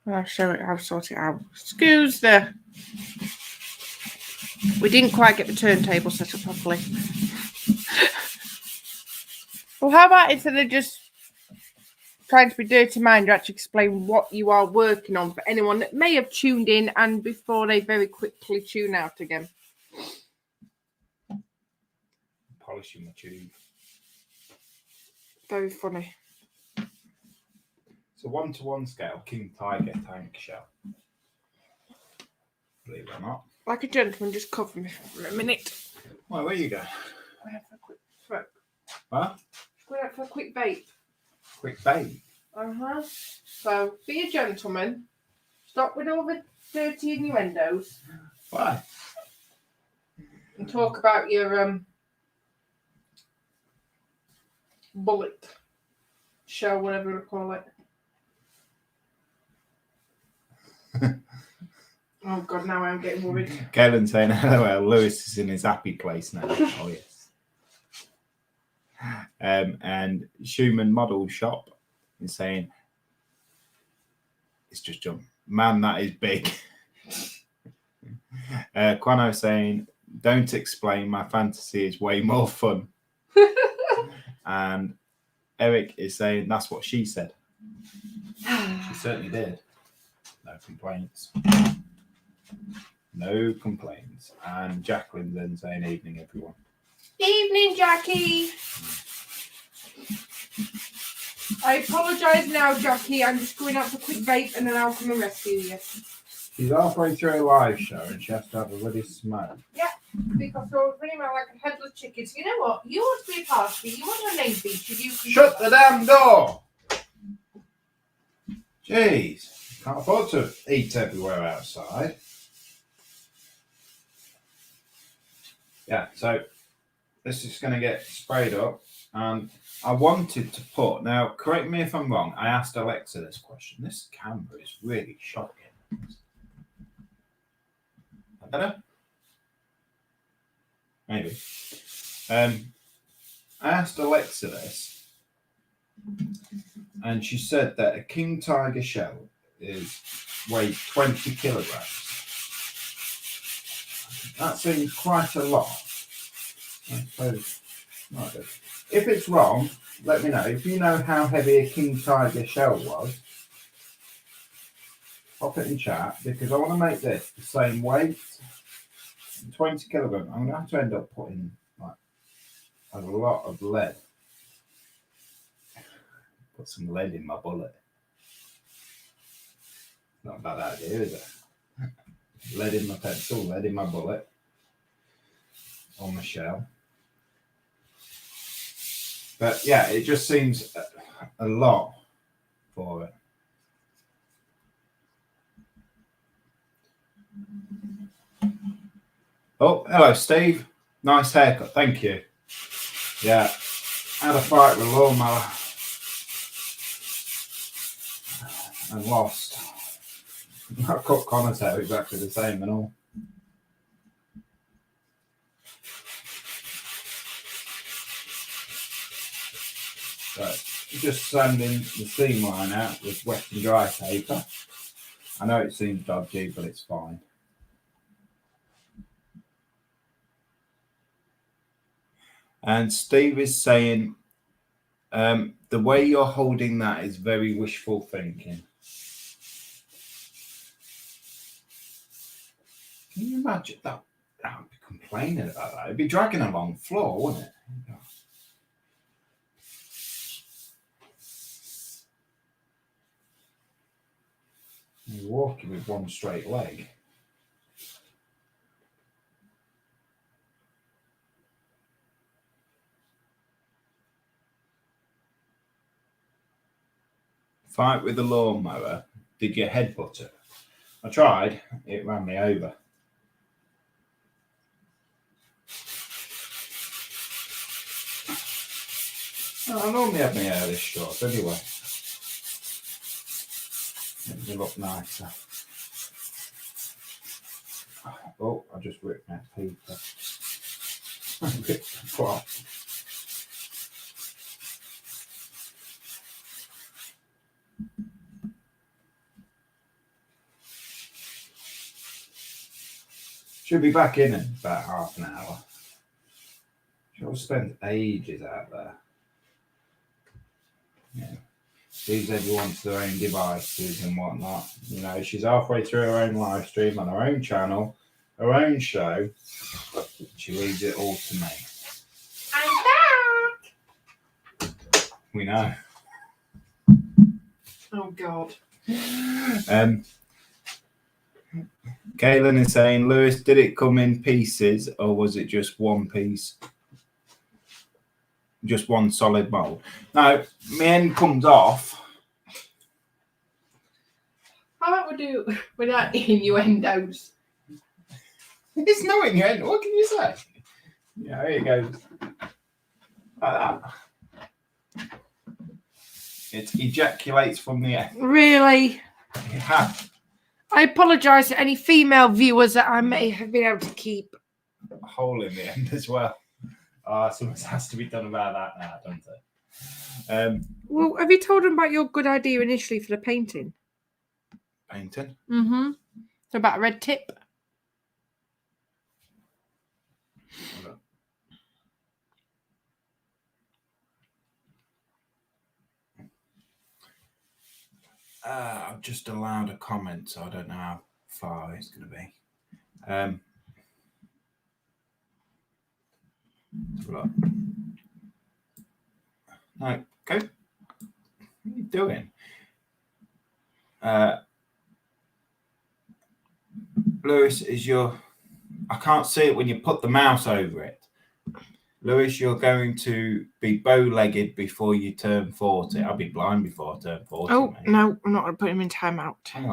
I'll show it. I'll sort it out. Excuse the. We didn't quite get the turntable set up properly. Well, how about instead of just trying to be dirty mind, actually explain what you are working on for anyone that may have tuned in and before they very quickly tune out again. Polishing my tube. Very funny. It's a 1-to-1 scale King Tiger tank shell. Believe it or not. Like a gentleman, just cover me for a minute. Well, where you go? Going out for a quick smoke. Huh? Going out for a quick vape. Quick vape. So, be a gentleman. Stop with all the dirty innuendos. Why? And talk about your bullet shell, whatever you call it. Oh God, now I'm getting worried. Kellen saying, hello, Lewis is in his happy place now. Oh, yes. And Schumann Model Shop is saying, it's just jump. Man, that is big. Quano saying, don't explain, my fantasy is way more fun. And Eric is saying, that's what she said. She certainly did. No complaints. No complaints. And Jacqueline then saying, evening, everyone. Evening, Jackie. I apologise now, Jackie. I'm just going out for a quick vape and then I'll come and rescue you. She's halfway through a live show and she has to have a bloody smoke. Yeah, because I was running around like a headless chicken. So you know what? You want to be a part of it. You want your name featured. You can Shut the damn door! Jeez, can't afford to eat everywhere outside. Yeah, so this is going to get sprayed up. And I wanted to put, now correct me if I'm wrong, I asked Alexa this question. This camera is really shocking. Better? Maybe. I asked Alexa this, and she said that a king tiger shell weighs 20 kilograms. That seems quite a lot. I suppose. If it's wrong, let me know. If you know how heavy a king tiger shell was, pop it in chat, because I want to make this the same weight. 20 kilograms. I'm going to have to end up putting like a lot of lead. Put some lead in my bullet. Not a bad idea, is it? Lead in my pencil, lead in my bullet. On the shell. But yeah, it just seems a lot for it. Oh, hello, Steve. Nice haircut. Thank you. Yeah, had a fight with a lawnmower and lost. I cut Connor's hair exactly the same and all. So, just sanding the seam line out with wet and dry paper. I know it seems dodgy, but it's fine. And Steve is saying, the way you're holding that is very wishful thinking. Can you imagine that? I would be complaining about that. It'd be dragging along the floor, wouldn't it? You're walking with one straight leg. Fight with the lawnmower. Did you headbutt it? I tried. It ran me over. I normally have my hair this short anyway. Makes me look nicer. Oh, I just ripped that paper. Ripped the cloth. Should be back in about half an hour. She'll spend ages out there. Yeah. leaves everyone to their own devices and whatnot. You know, she's halfway through her own live stream on her own channel, her own show. She leaves it all to me. I'm back. We know. Oh God. Kaylin is saying, Lewis, did it come in pieces or was it just one piece? Just one solid mold? No, my end comes off. How about we do without innuendos? It's no innuendo. What can you say? Yeah, here it goes. Like that. It ejaculates from the end. Really? Yeah. I apologise to any female viewers that I may have been able to keep. A hole in the end as well. Something has to be done about that now, don't it? Well, have you told them about your good idea initially for the painting? Painting? Mm-hmm. So about a red tip? I've just allowed a comment, so I don't know how far it's going to be. Look. No, go. What are you doing? Lewis, I can't see it when you put the mouse over it. Lewis, you're going to be bow-legged before you turn 40. I'll be blind before I turn 40. Oh, mate. no, I'm not going to put him in timeout. Hang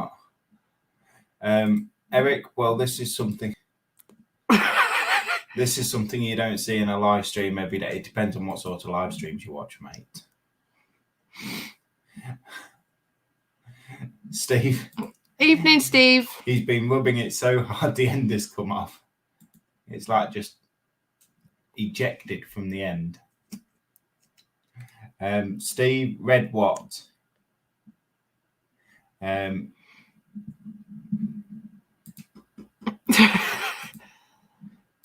on. Eric, well, this is something you don't see in a live stream every day. It depends on what sort of live streams you watch, mate. Steve. Evening, Steve. He's been rubbing it so hard the end has come off. It's like just ejected from the end. Steve, red what?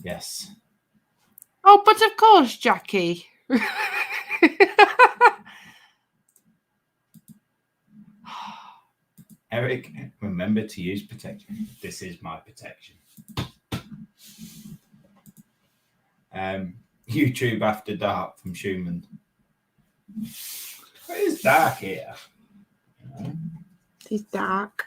Yes. Oh, but of course, Jackie. Eric, remember to use protection. This is my protection. YouTube After Dark from Schumann. It is dark here. It's dark.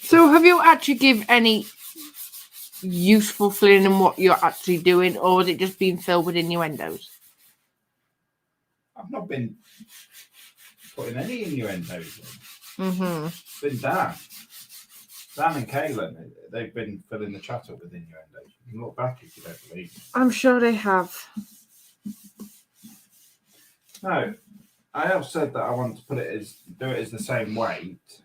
So have you actually give any useful feeling in what you're actually doing, or has it just been filled with innuendos? I've not been putting any innuendos in. Mm-hmm. It's been Dan. Dan and Kaylin, they've been filling the chat up with innuendos. You can look back if you don't believe me. I'm sure they have. No, I have said that I want to do it as the same weight,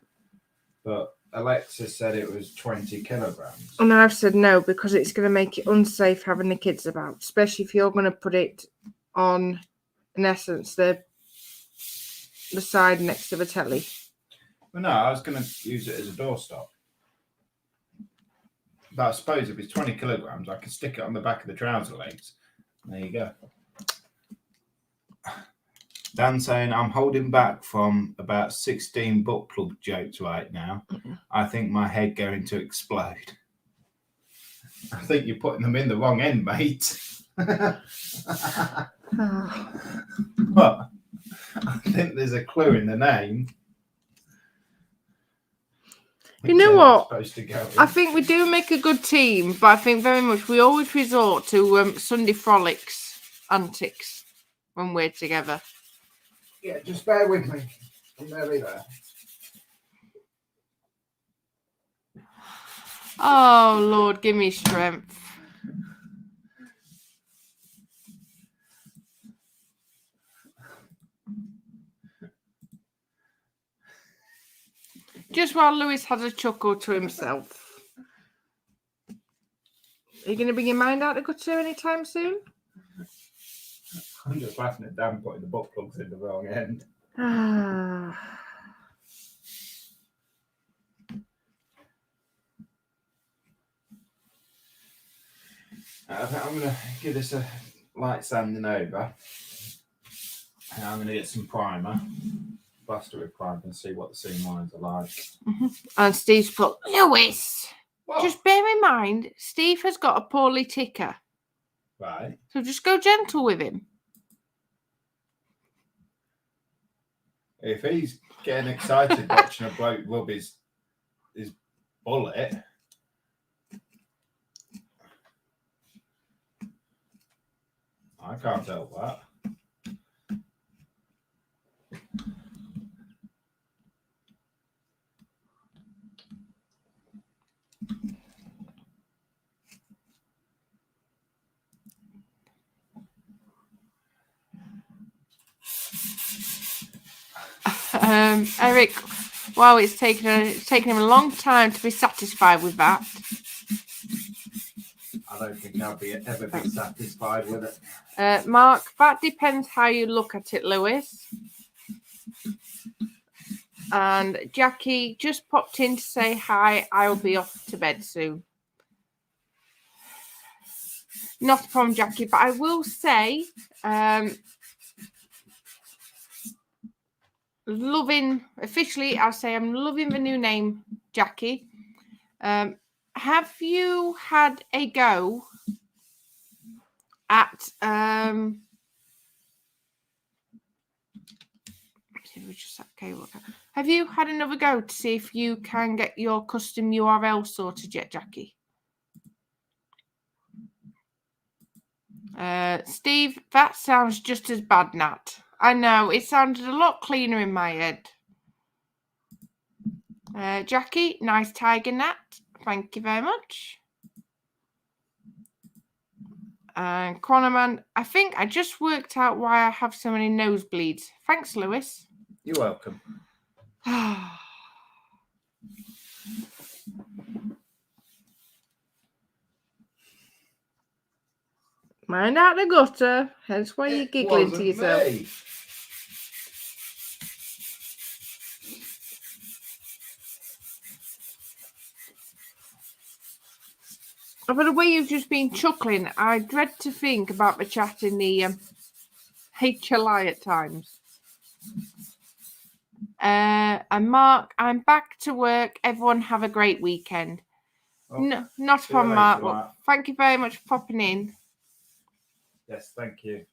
but Alexis said it was 20 kilograms. And I've said no, because it's going to make it unsafe having the kids about, especially if you're going to put it on, in essence, the side next to the telly. Well, no, I was going to use it as a doorstop. But I suppose if it's 20 kilograms, I can stick it on the back of the trouser legs. There you go. Dan saying, I'm holding back from about 16 butt plug jokes right now. I think my head going to explode. I think you're putting them in the wrong end, mate. What? I think there's a clue in the name. You know what? I I think we do make a good team, but I think very much we always resort to Sunday frolics antics when we're together. Yeah, just bear with me. I'm nearly there. Oh, Lord, give me strength. Just while Lewis has a chuckle to himself. Are you going to bring your mind out to gutter anytime soon? I'm just laughing at Dan putting the butt plugs in the wrong end. I think I'm going to give this a light sanding over. And I'm going to get some primer, plaster with primer, and see what the seam lines are like. And Steve's put, Lewis, What? just bear in mind, Steve has got a poorly ticker. Right. So just go gentle with him. If he's getting excited watching a bloke rub his bullet, I can't help that. Eric, wow, it's taken him a long time to be satisfied with that. I don't think I'll ever be satisfied with it. Mark, that depends how you look at it, Lewis. And Jackie just popped in to say hi. I'll be off to bed soon. Not a problem, Jackie, but I will say, officially, I'll say I'm loving the new name, Jackie. Have you had a go at have you had another go to see if you can get your custom URL sorted yet, Jackie? Steve, that sounds just as bad, Nat. I know, it sounded a lot cleaner in my head. Jackie, nice tiger, Nat. Thank you very much. And Quanaman, I think I just worked out why I have so many nosebleeds. Thanks, Lewis. You're welcome. Mind out the gutter, hence why you're giggling to yourself. Me. By the way you've just been chuckling, I dread to think about the chat in the HLI at times. And Mark, I'm back to work. Everyone have a great weekend. Oh, no, not from Mark. Well, thank you very much for popping in. Yes, thank you.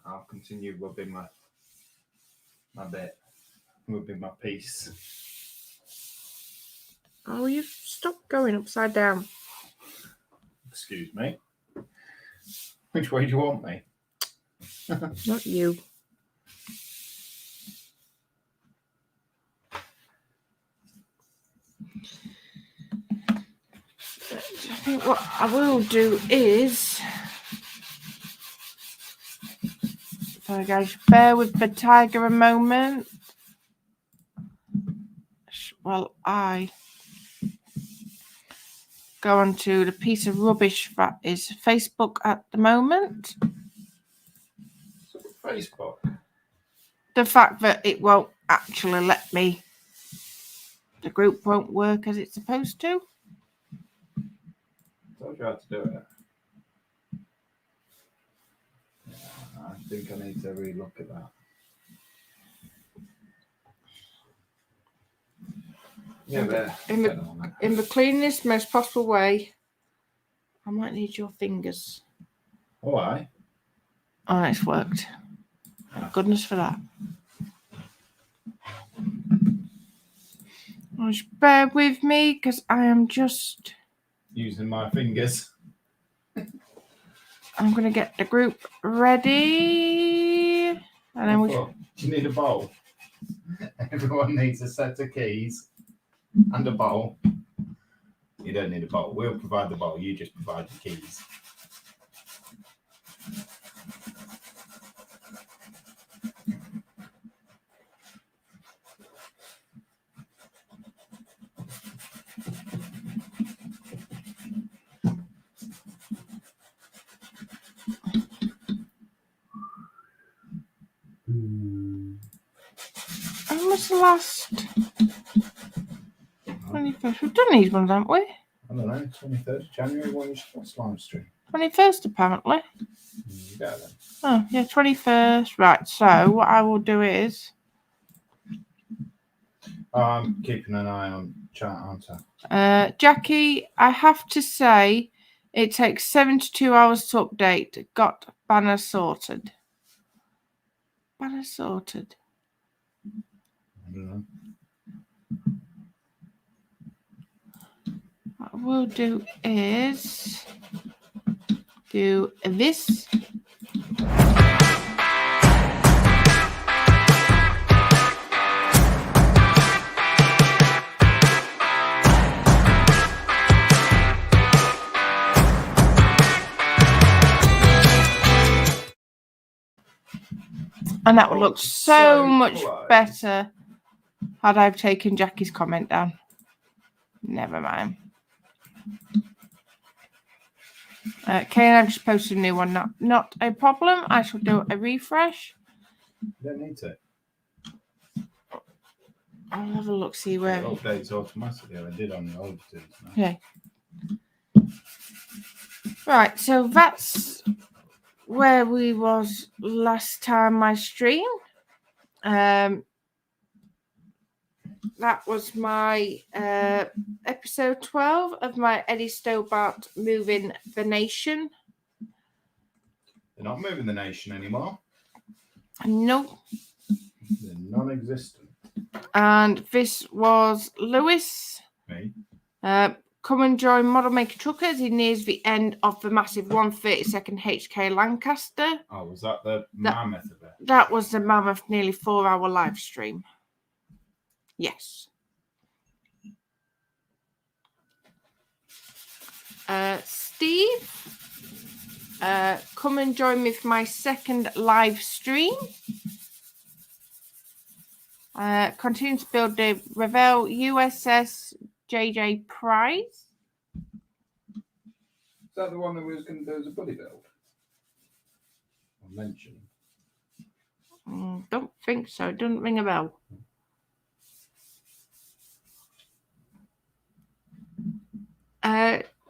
I'll continue rubbing my bit, rubbing my piece. Oh, you stop going upside down. Excuse me. Which way do you want me? Not you. I think what I will do is, sorry guys, bear with the tiger a moment. Well, I go onto the piece of rubbish that is Facebook at the moment. Facebook? The fact that it won't actually let me, the group won't work as it's supposed to. I told you how to do it. Yeah, I think I need to relook at that. Yeah, in the cleanest, most possible way. I might need your fingers. Why? Oh, it's worked. Thank goodness for that. Just bear with me because I am just using my fingers. I'm going to get the group ready. And then do you need a bowl? Everyone needs a set of keys and a bowl. You don't need a bowl. We'll provide the bowl. You just provide the keys. When was the last 21st? We've done these ones, haven't we? I don't know, 23rd of January, what's live stream? 21st, apparently. Yeah, then. Oh, yeah, 21st. Right, so what I will do is... I'm keeping an eye on chat, aren't I? Jackie, I have to say, it takes 72 hours to update. Got banner sorted. Banner sorted. I don't know. What we'll do is do this. And that would look so much better had I taken Jackie's comment down. Never mind. Okay, I've just posted a new one. Not a problem. I shall do a refresh. You don't need to. I'll have a look, see where. It updates automatically. I did on the old ones. Okay. Right, so that's where we was last time I streamed. That was my episode 12 of my Eddie Stobart Moving the Nation. They're not moving the nation anymore. No. They're non-existent. And this was Lewis. Me. Come and join Modelmaking Trucker as he nears the end of the massive 132nd HK Lancaster. Oh, was that the mammoth of it? That was the mammoth nearly 4-hour live stream. Yes. Steve, come and join me for my second live stream. Continue to build the Revel USS JJ Prize. Is that the one that we was going to do as a buddy build? Or mention? Don't think so. It doesn't ring a bell.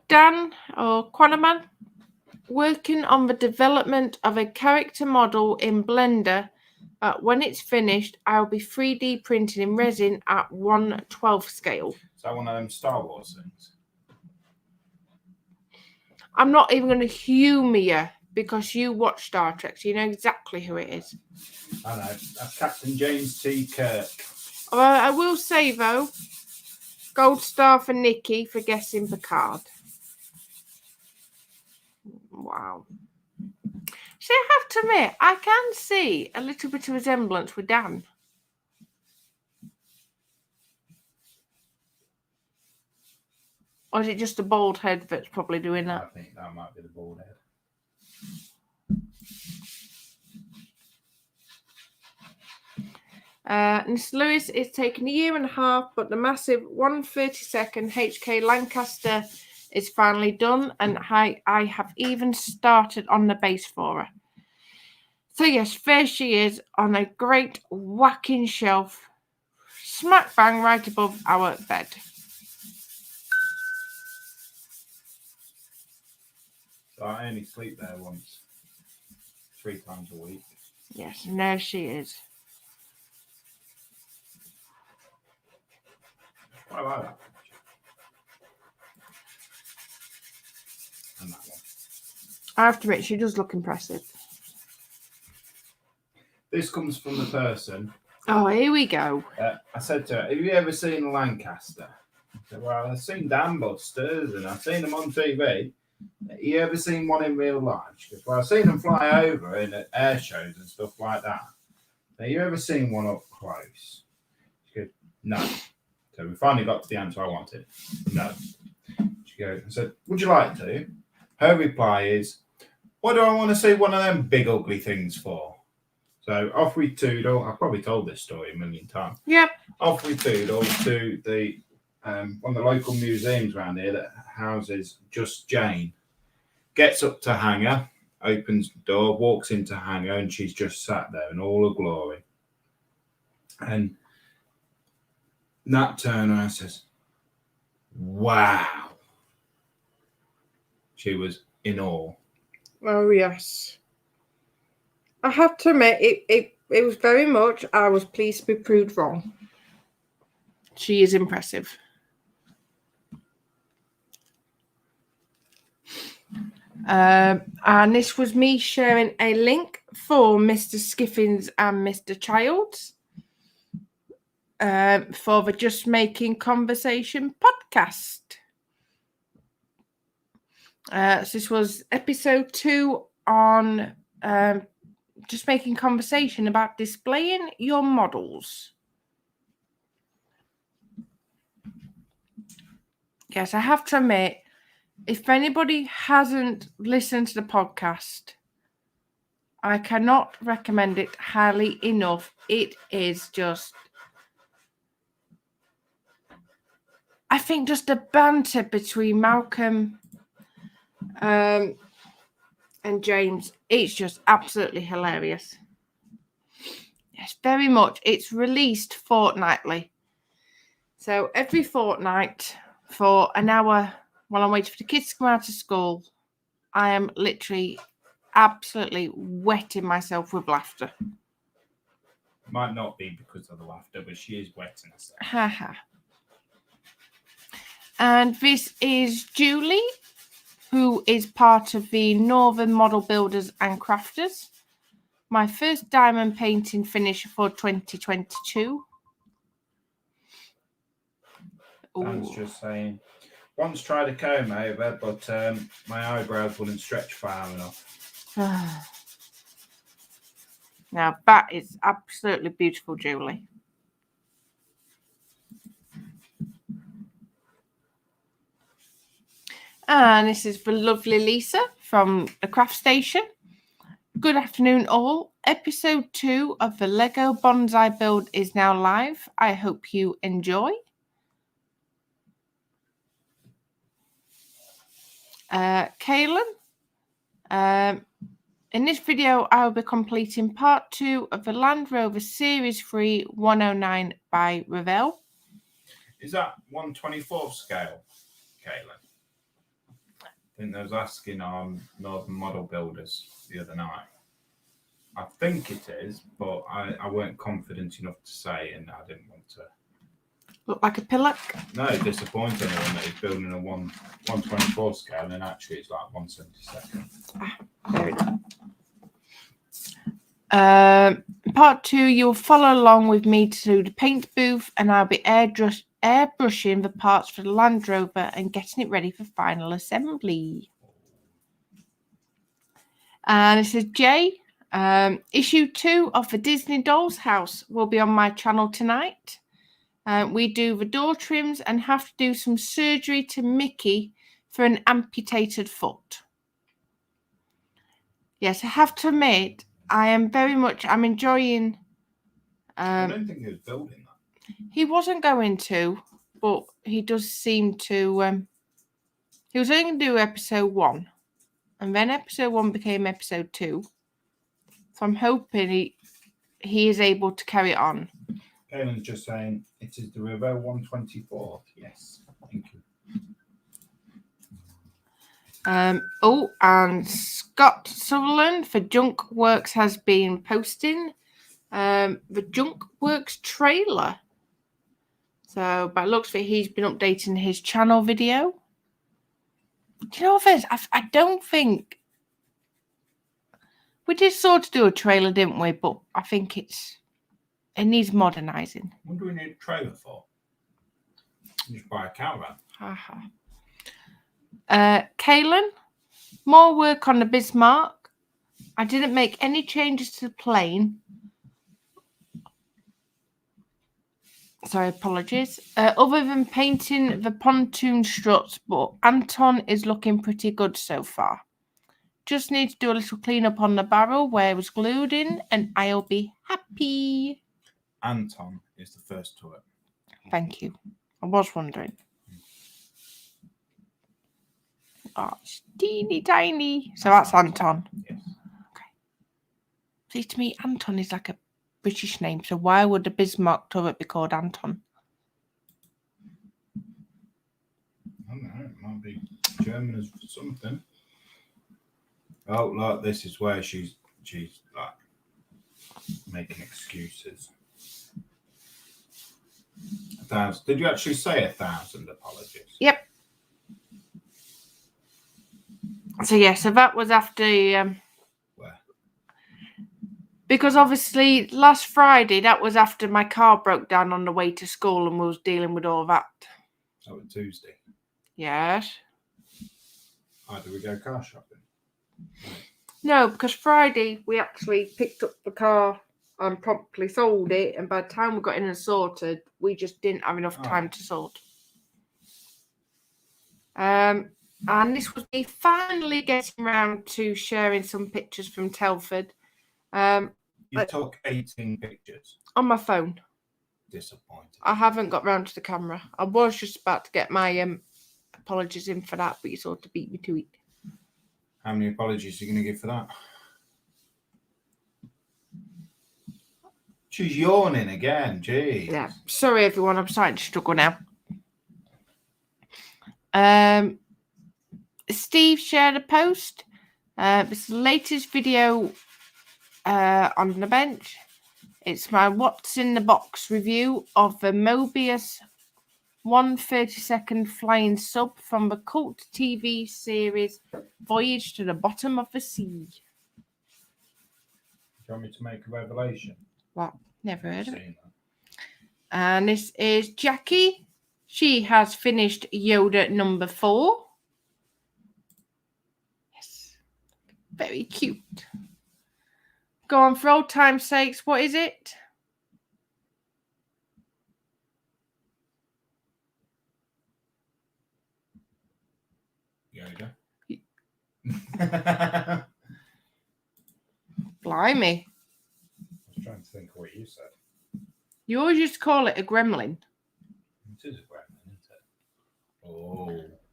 Dan or Quanaman, working on the development of a character model in Blender. When it's finished, I'll be 3D printing in resin at 1/12 scale. Is that one of them Star Wars things? I'm not even going to humour you because you watch Star Trek, so you know exactly who it is. I know. That's Captain James T. Kirk. I will say, though, gold star for Nikki for guessing Picard. Wow. See, I have to admit, I can see a little bit of resemblance with Dan. Or is it just a bald head that's probably doing that? I think that might be the bald head. Mr. Lewis, it's taken 1.5 years, but the massive 132nd HK Lancaster is finally done, and I have even started on the base for her. So yes, there she is on a great whacking shelf, smack bang right above our bed. So I only sleep there once, 3 times a week. Yes, and there she is. I like that. And that one. I have to admit, she does look impressive. This comes from the person. Oh, here we go. I said to her, have you ever seen a Lancaster? I said, well, I've seen Dan Busters and I've seen them on TV. Have you ever seen one in real life? She goes, well, I've seen them fly over in air shows and stuff like that. Have you ever seen one up close? She goes, no. So we finally got to the answer I wanted. No. She goes, I said, would you like to? Her reply is, what do I want to see one of them big ugly things for? So off we toodle. I've probably told this story a million times. Yep. Off we toodle to the one of the local museums around here that houses Just Jane. Gets up to hangar, opens the door, walks into hangar, and she's just sat there in all her glory. And Nat Turner says, wow. She was in awe. Oh, yes. I have to admit, it was very much, I was pleased to be proved wrong. She is impressive. And this was me sharing a link for Mr. Skiffins and Mr. Childs for the Just Making Conversation podcast. So this was episode 2 on just making conversation about displaying your models. Yes, I have to admit, if anybody hasn't listened to the podcast, I cannot recommend it highly enough. It is just, I think, just the banter between Malcolm and James. It's just absolutely hilarious. Yes, very much. It's released fortnightly. So every fortnight for an hour while I'm waiting for the kids to come out of school, I am literally absolutely wetting myself with laughter. Might not be because of the laughter, but she is wetting herself. Haha. And this is Julie, who is part of the Northern Model Builders and Crafters. My first diamond painting finish for 2022. Dan's just saying, once tried a comb over, but my eyebrows wouldn't stretch far enough. Now that is absolutely beautiful, Julie. And this is the lovely Lisa from the Craft Station. Good afternoon, all. Episode 2 of the Lego Bonsai build is now live. I hope you enjoy. Kaylin, in this video, I will be completing part 2 of the Land Rover Series 3 109 by Revell. Is that 1/24 scale, Caitlin? I think I was asking on Northern Model Builders the other night. I think it is, but I weren't confident enough to say, and I didn't want to. Look like a pillock? No, disappointing one that he's building a 1/24 scale, and actually it's like 1/72. There it is. Part 2, you'll follow along with me to the paint booth, and I'll be airbrushing the parts for the Land Rover and getting it ready for final assembly. And this is Jay. Issue 2 of the Disney Doll's House will be on my channel tonight. We do the door trims and have to do some surgery to Mickey for an amputated foot. Yes, I have to admit, I'm enjoying. I don't think he was building that. He wasn't going to, but he does seem to. He was only going to do episode 1, and then episode 1 became episode 2. So I'm hoping he is able to carry it on. Caitlin's just saying it is the Revell 1/24. Yes, thank you. And Scott Sutherland for Junk Works has been posting the Junk Works trailer. So by looks of it, he's been updating his channel video. Do you know what it is? I don't think we did sort of do a trailer, didn't we? But I think it needs modernising. What do we need a trailer for? Just buy a caravan. Kaylin, more work on the Bismarck. I didn't make any changes to the plane. Sorry, apologies. Other than painting the pontoon struts, but Anton is looking pretty good so far. Just need to do a little clean up on the barrel where it was glued in, and I'll be happy. Anton is the first to it. Thank you. I was wondering. Oh, it's teeny tiny. So that's Anton. Yes. Okay. See, to me, Anton is like a British name. So why would the Bismarck turret be called Anton? I don't know. It might be German as something. Oh, look, this is where she's like making excuses. 1,000. Did you actually say 1,000 apologies? Yep. So yeah, so that was after Where? because obviously last Friday that was after my car broke down on the way to school and we was dealing with all that. Oh, Tuesday. Yes. Oh, did we go car shopping? No, because Friday we actually picked up the car and promptly sold it, and by the time we got in and sorted, we just didn't have enough time to sort. And this was me finally getting around to sharing some pictures from Telford. You took 18 pictures. On my phone. Disappointed. I haven't got round to the camera. I was just about to get my apologies in for that, but you sort of beat me to it. How many apologies are you going to give for that? She's yawning again, jeez. Yeah, sorry everyone, I'm starting to struggle now. Steve shared a post. It's the latest video on the bench. It's my What's in the Box review of the Mobius 1/32 flying sub from the cult TV series Voyage to the Bottom of the Sea. Do you want me to make a revelation? What? Never heard of it. And this is Jackie. She has finished Yoda number 4. Yes. Very cute. Go on, for old time's sakes, what is it? Yoda. Blimey. I was trying to think of what you said. You always used to call it a gremlin. It is a gremlin, isn't it?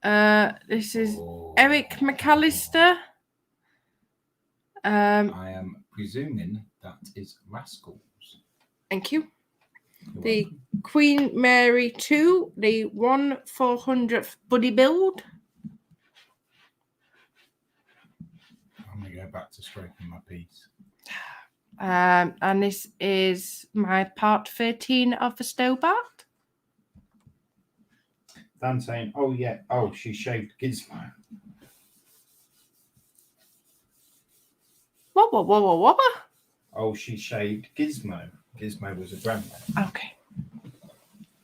Oh. This is Eric McAllister. I am presuming that is Rascals. Thank you. The Queen Mary 2, the 1/400th buddy build. I'm going to go back to stroking my piece. And this is my part 13 of the Stobart. Dan saying, oh yeah, oh, she shaved Gizmo. What? Oh, she shaved Gizmo. Gizmo was a gremlin. Okay.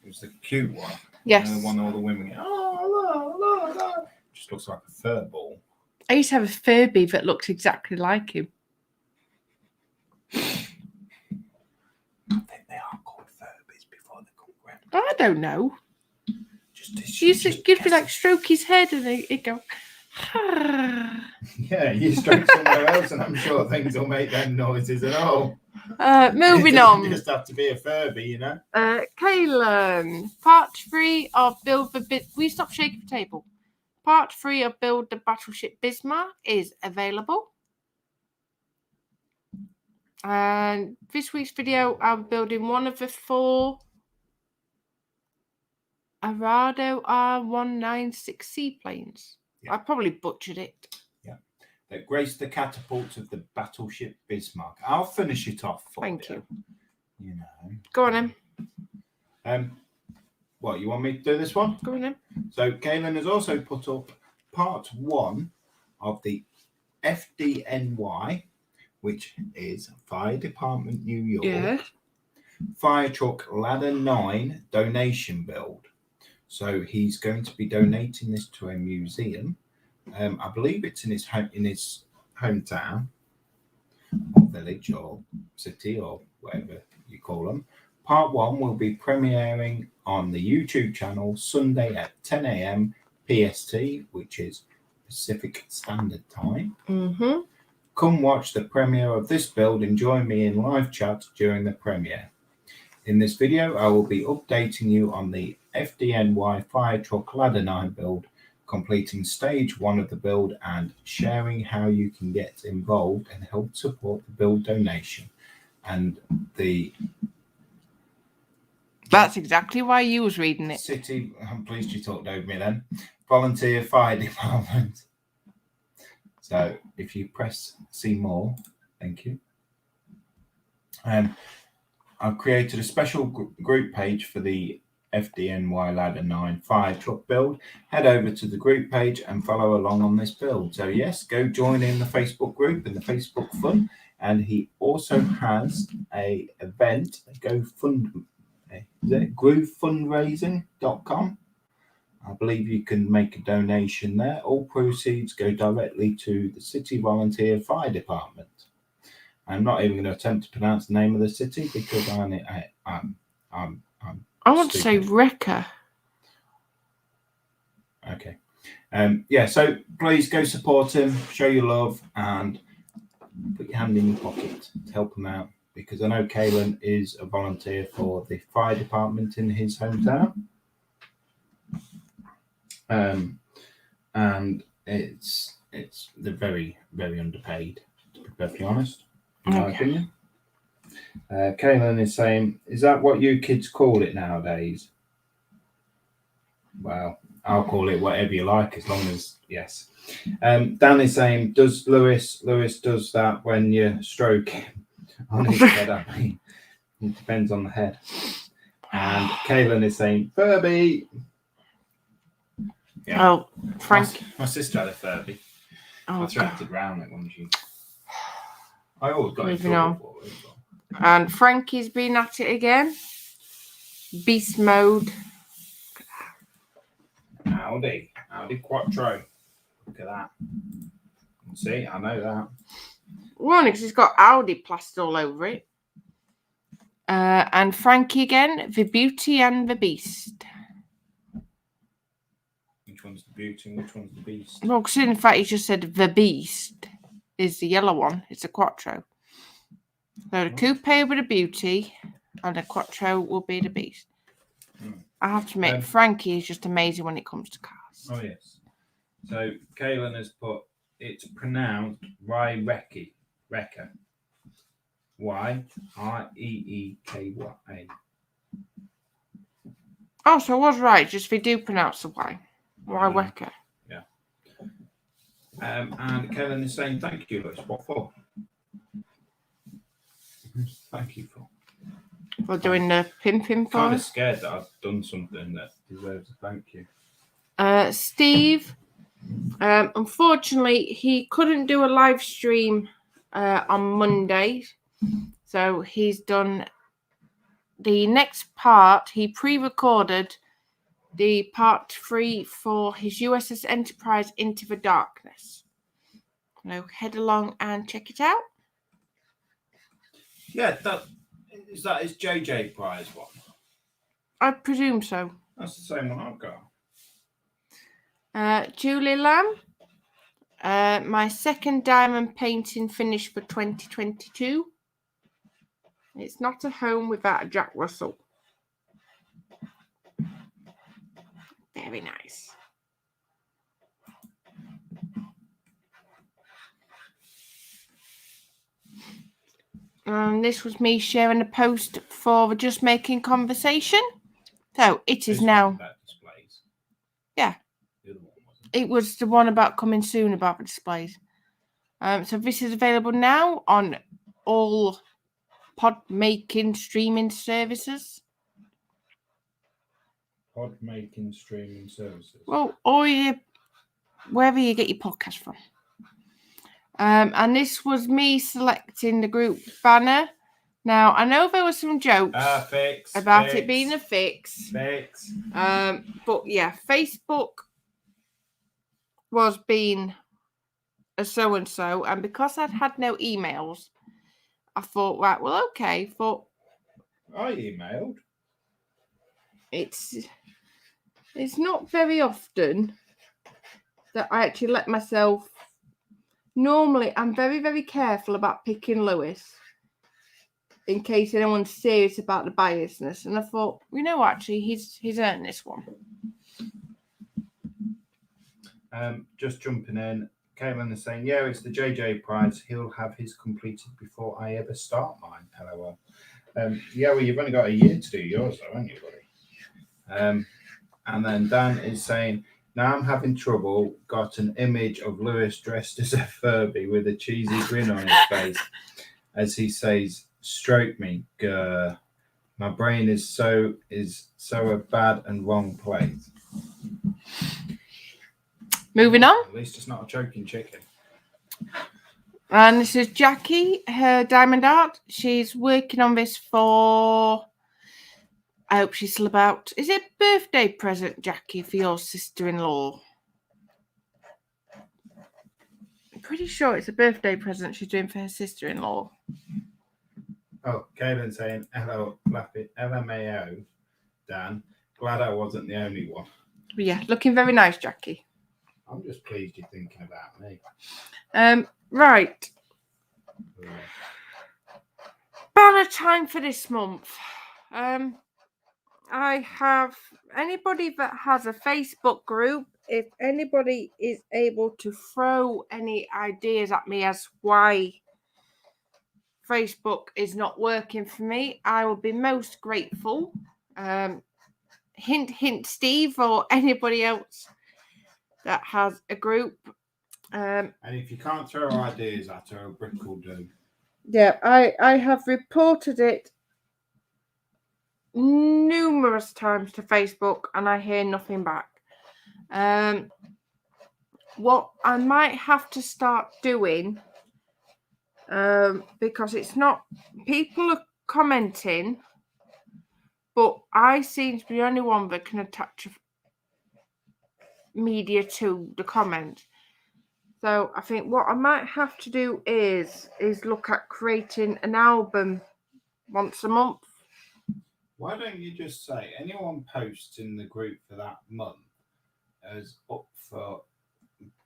It was the cute one. Yes. The one all the women go, oh, look. Just looks like a fur ball. I used to have a Furby that looked exactly like him. I think they are called Furbies before they're called gremlins. I don't know. Just You used to give me like stroke his head and he'd go. Yeah, you stroke somewhere else, and I'm sure things will make them noises and all. Moving it on. Just have to be a Furby, you know. Kaylin, part 3 of Build the Bit. Will you stop shaking the table? Part 3 of Build the Battleship Bismarck is available. And this week's video, I'm building one of the 4 Arado R196 seaplanes. Yeah. I probably butchered it. Yeah. That graced the catapults of the Battleship Bismarck. I'll finish it off for you. Thank you. You know. Go on then. What, you want me to do this one? Go on then. So Kaylin has also put up part 1 of the FDNY, which is Fire Department New York. Yeah. Fire Truck Ladder 9 donation build. So he's going to be donating this to a museum. I believe it's in his hometown, or village, or city, or whatever you call them. Part 1 will be premiering on the YouTube channel Sunday at 10 a.m. PST, which is Pacific Standard Time. Mm-hmm. Come watch the premiere of this build and join me in live chat during the premiere. In this video, I will be updating you on the FDNY Fire Truck Ladder 9 build, completing stage 1 of the build and sharing how you can get involved and help support the build donation. And that's exactly why you was reading it. City, I'm pleased you talked over me then. volunteer fire department. So if you press see more, thank you. I've created a special group page for the FDNY Ladder 9.5 truck build. Head over to the group page and follow along on this build. So yes, go join in the Facebook group and the Facebook fun. And he also has a event, groovefundraising.com. I believe you can make a donation there. All proceeds go directly to the City Volunteer Fire Department. I'm not even going to attempt to pronounce the name of the city because I'm I want to say Wrecker. Okay. Yeah, so please go support him, show your love, and put your hand in your pocket to help him out, because I know Kaylin is a volunteer for the fire department in his hometown. And they're very, very underpaid, to be perfectly honest, in my opinion. Kaylin is saying, is that what you kids call it nowadays? Well, I'll call it whatever you like, as long as, yes. Dan is saying, does Lewis does that when you're stroking on his head? I mean, it depends on the head. And Kaylin is saying, Furby. Yeah. Oh, Frank. My sister had a Furby. Oh, I threatened round it when she. I always got Moving in on. trouble for it as well. And Frankie's been at it again. Beast mode. Howdy Quattro. Look at that. See, I know that. One, because it's got Audi plastered all over it. And Frankie again, the Beauty and the Beast. Which one's the Beauty and which one's the Beast? Well, because in fact he just said the Beast is the yellow one. It's a Quattro. So the Coupe will be the Beauty and the Quattro will be the Beast. I have to admit, Frankie is just amazing when it comes to cars. Oh, yes. So Kaylin has put, it's pronounced Wrecker. Y-R-E-E-K-Y-A. Oh, so I was right. Just we do pronounce the Y. Wrecker. Yeah. And Kaylin is saying, thank you, Lewis. What for? Thank you for doing the pimping for kind of scared that I've done something that deserves a thank you. Steve, unfortunately, he couldn't do a live stream on Monday, so he's done the next part. He pre-recorded the part 3 for his USS Enterprise Into the Darkness. So head along and check it out. Yeah, that his JJ prize one. I presume so. That's the same one I've got. Julie Lamb, my second diamond painting finished for 2022. It's not a home without a Jack Russell. Very nice. And this was me sharing a post for the Just Making conversation. So it is now. About displays. Yeah. The other one wasn't. It was the one about coming soon about the displays. So this is available now on all pod-making streaming services. Pod-making streaming services. Well, or wherever you get your podcast from. And this was me selecting the group banner. Now, I know there were some jokes about it being a fix. But yeah, Facebook was being a so-and-so. And because I'd had no emails, I thought, right, well, okay. But I emailed. It's not very often that I actually let myself. Normally, I'm very, very careful about picking Lewis in case anyone's serious about the biasness. And I thought, actually, he's earned this one. Just jumping in, Caitlin is saying, yeah, it's the JJ prize. He'll have his completed before I ever start mine. LOL. Yeah, well, you've only got a year to do yours, though, haven't you, buddy? And then Dan is saying, Now I'm having trouble. Got an image of Lewis dressed as a Furby with a cheesy grin on his face as he says, "Stroke me, grr." My brain is so a bad and wrong place. Moving on. At least it's not a choking chicken. And this is Jackie, her diamond art. She's working on this for... I hope she's still about... Is it a birthday present, Jackie, for your sister-in-law? I'm pretty sure it's a birthday present she's doing for her sister-in-law. Oh, Caelan saying, hello, Flappy, LMAO, Dan. Glad I wasn't the only one. But yeah, looking very nice, Jackie. I'm just pleased you're thinking about me. Right. Banner time for this month. I have anybody that has a Facebook group, if anybody is able to throw any ideas at me as why Facebook is not working for me, I will be most grateful. Hint, Steve, or anybody else that has a group. And if you can't throw ideas at her, a brick will do. Yeah, I have reported it numerous times to Facebook and I hear nothing back. What I might have to start doing, because it's not, people are commenting, but I seem to be the only one that can attach media to the comment. So I think what I might have to do is look at creating an album once a month. Why don't you just say anyone posts in the group for that month as up for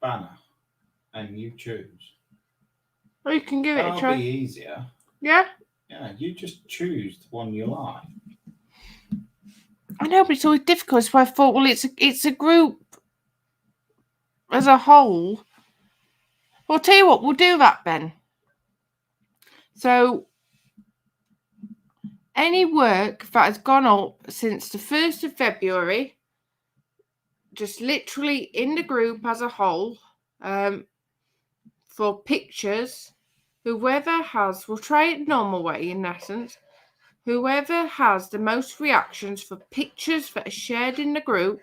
banner and you choose? Well, you can give it a try. That'll be easier. Yeah? Yeah, you just choose the one you like. I know, but it's always difficult. So I thought, well, it's a group as a whole. Well, I'll tell you what, we'll do that, Ben. So any work that has gone up since the 1st of February, just literally in the group as a whole, for pictures, whoever has, we'll try it normal way in essence, whoever has the most reactions for pictures that are shared in the group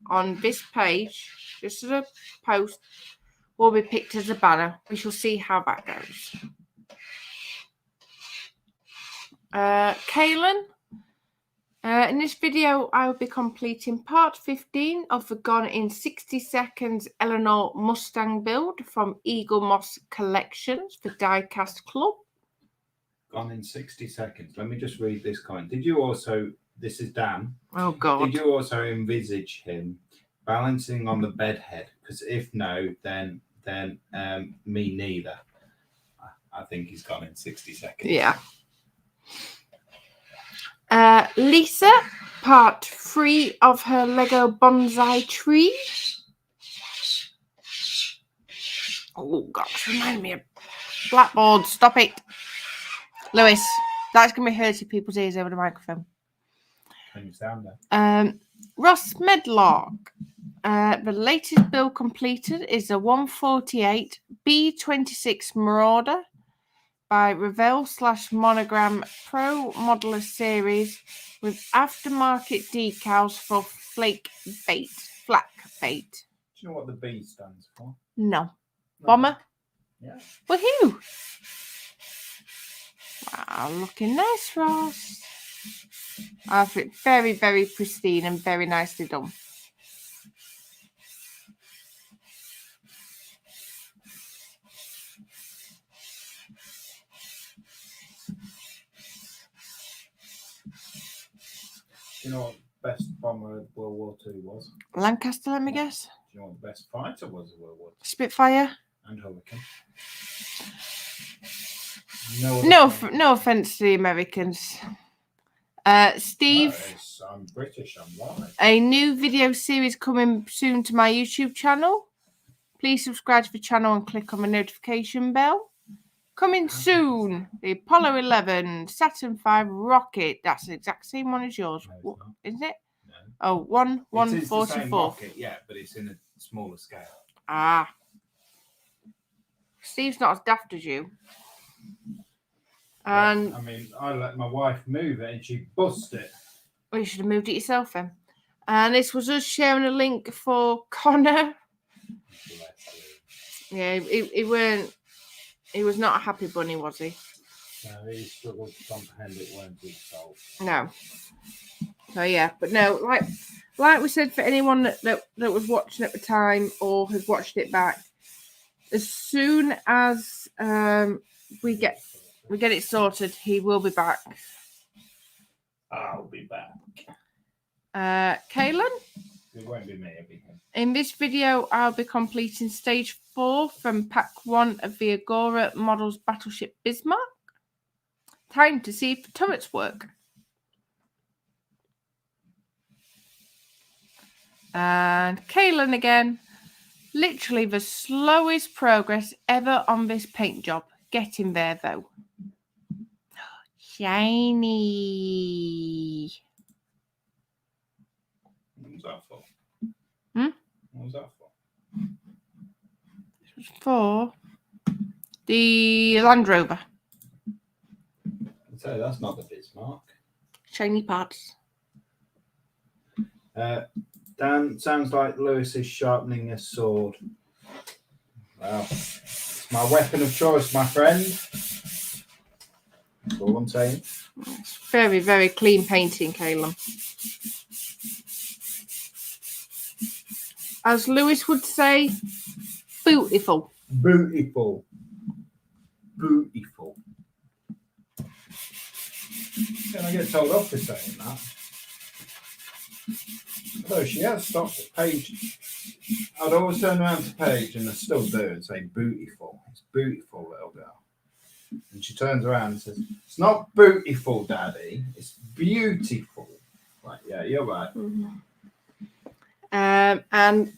on this page, just as a post, will be picked as a banner. We shall see how that goes. Caelan, in this video I will be completing part 15 of the Gone in 60 Seconds Eleanor Mustang build from Eagle Moss Collections for Diecast Club. Gone in 60 seconds. Let me just read this comment. Did you also, this is Dan. Oh God. Did you also envisage him balancing on the bed head? Because if no, then me neither. I think he's gone in 60 seconds. Yeah. Lisa, part 3 of her Lego bonsai tree. Oh gosh, remind me of blackboard. Stop it, Lewis. That's gonna be hurting people's ears over the microphone. Can you sound that? Ross Medlock. The latest build completed is a 148 B26 Marauder by Revell/Monogram Pro Modeler Series with aftermarket decals for flak bait. Do you know what the B stands for? No. Bomber? Yeah. Woohoo! Wow, looking nice, Ross. I think very, very pristine and very nicely done. Do you know what the best bomber of World War II was? Lancaster, let me guess. Do you know what the best fighter was of World War II? Spitfire. And Hurricane. No offense to the Americans. Steve. I'm British, I'm white. A new video series coming soon to my YouTube channel. Please subscribe to the channel and click on the notification bell. Coming soon, the Apollo 11 Saturn V rocket. That's the exact same one as yours, No, isn't it? No. Oh, one It is the same 44. rocket, yeah, but it's in a smaller scale. Ah. Steve's not as daft as you. And yeah, I mean, I let my wife move it and she bust it. well, you should have moved it yourself then. And this was us sharing a link for Connor. Yeah, he weren't. He was not a happy bunny, was he? No, he struggled to comprehend it when it was sold. No. So yeah, but no, like we said, for anyone that was watching at the time or has watched it back, as soon as we get it sorted, he will be back. I'll be back. Kaylin? It won't be me, it'll be him. In this video, I'll be completing stage 4 from pack 1 of the Agora Models Battleship Bismarck. Time to see if the turrets work. And Kaylin again. Literally the slowest progress ever on this paint job. Getting there though. Shiny. What was that for? Hmm? What was that for? This was for the Land Rover. I'd say that's not the Bismarck. Shiny parts. Dan, sounds like Lewis is sharpening a sword. Well, it's my weapon of choice, my friend. That's all I'm saying. It's very, very clean painting, Kaylin. As Lewis would say, beautiful. Beautiful. Beautiful. Can I get told off for saying that? Although she has stopped at Paige. I'd always turn around to Paige, and I still do, and say, beautiful. It's beautiful, little girl. And she turns around and says, it's not beautiful, Daddy. It's beautiful. Right, yeah, you're right. Mm-hmm. And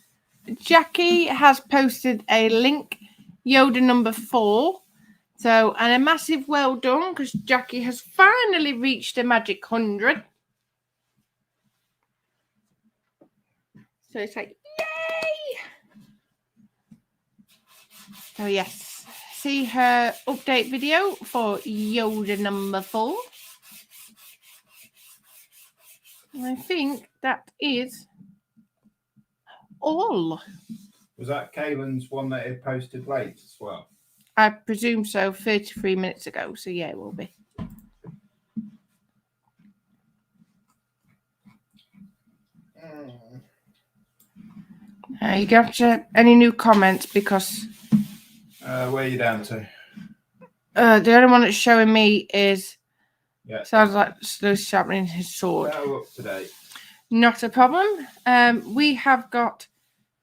Jackie has posted a link, Yoda number 4. So, and a massive well done, because Jackie has finally reached the magic 100. So it's like, yay! So yes, see her update video for Yoda number 4. And I think that is all. Was that Kaylin's one that it posted late as well? I presume so, 33 minutes ago. So yeah, it will be. You got any new comments? Because where are you down to? the only one that's showing me is sounds like Lewis sharpening his sword. Yeah, up to date. Not a problem. We have got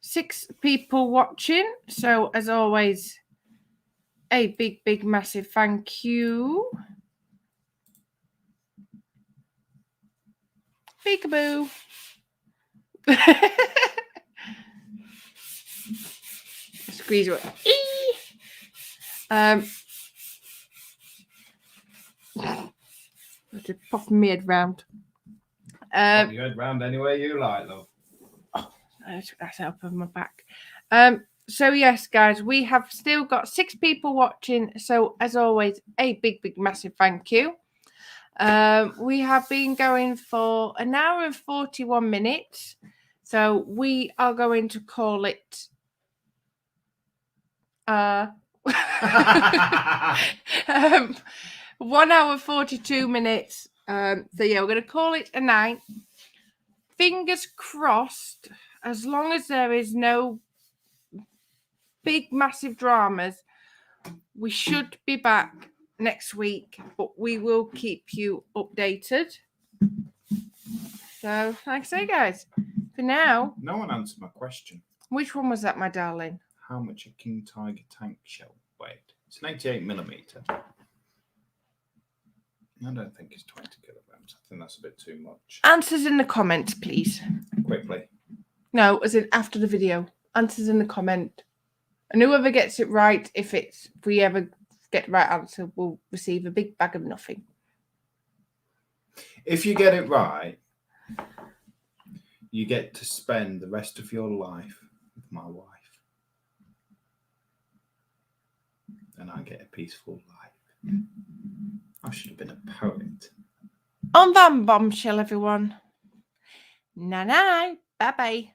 6 people watching. So as always, a big, massive thank you. Peekaboo. Squeeze it. Just pop my head round. Pop your head round anywhere you like, love. Oh, that's up on my back. So yes, guys, we have still got 6 people watching. So as always, a big, massive thank you. We have been going for an hour and 41 minutes. So we are going to call it 1 hour 42 minutes. So yeah, we're going to call it a night. Fingers crossed, as long as there is no big massive dramas, we should be back next week, but we will keep you updated. So like I say, guys, for now, no one answered my question. Which one was that, my darling? How much a King Tiger tank shell weighed? It's an 88mm. I don't think it's 20 kilograms. I think that's a bit too much. Answers in the comments, please. Quickly. No, as in after the video. Answers in the comment. And whoever gets it right, if we ever get the right answer, will receive a big bag of nothing. If you get it right, you get to spend the rest of your life with my wife. And I get a peaceful life. I should have been a poet. On that bombshell, everyone. Night-night. Bye-bye.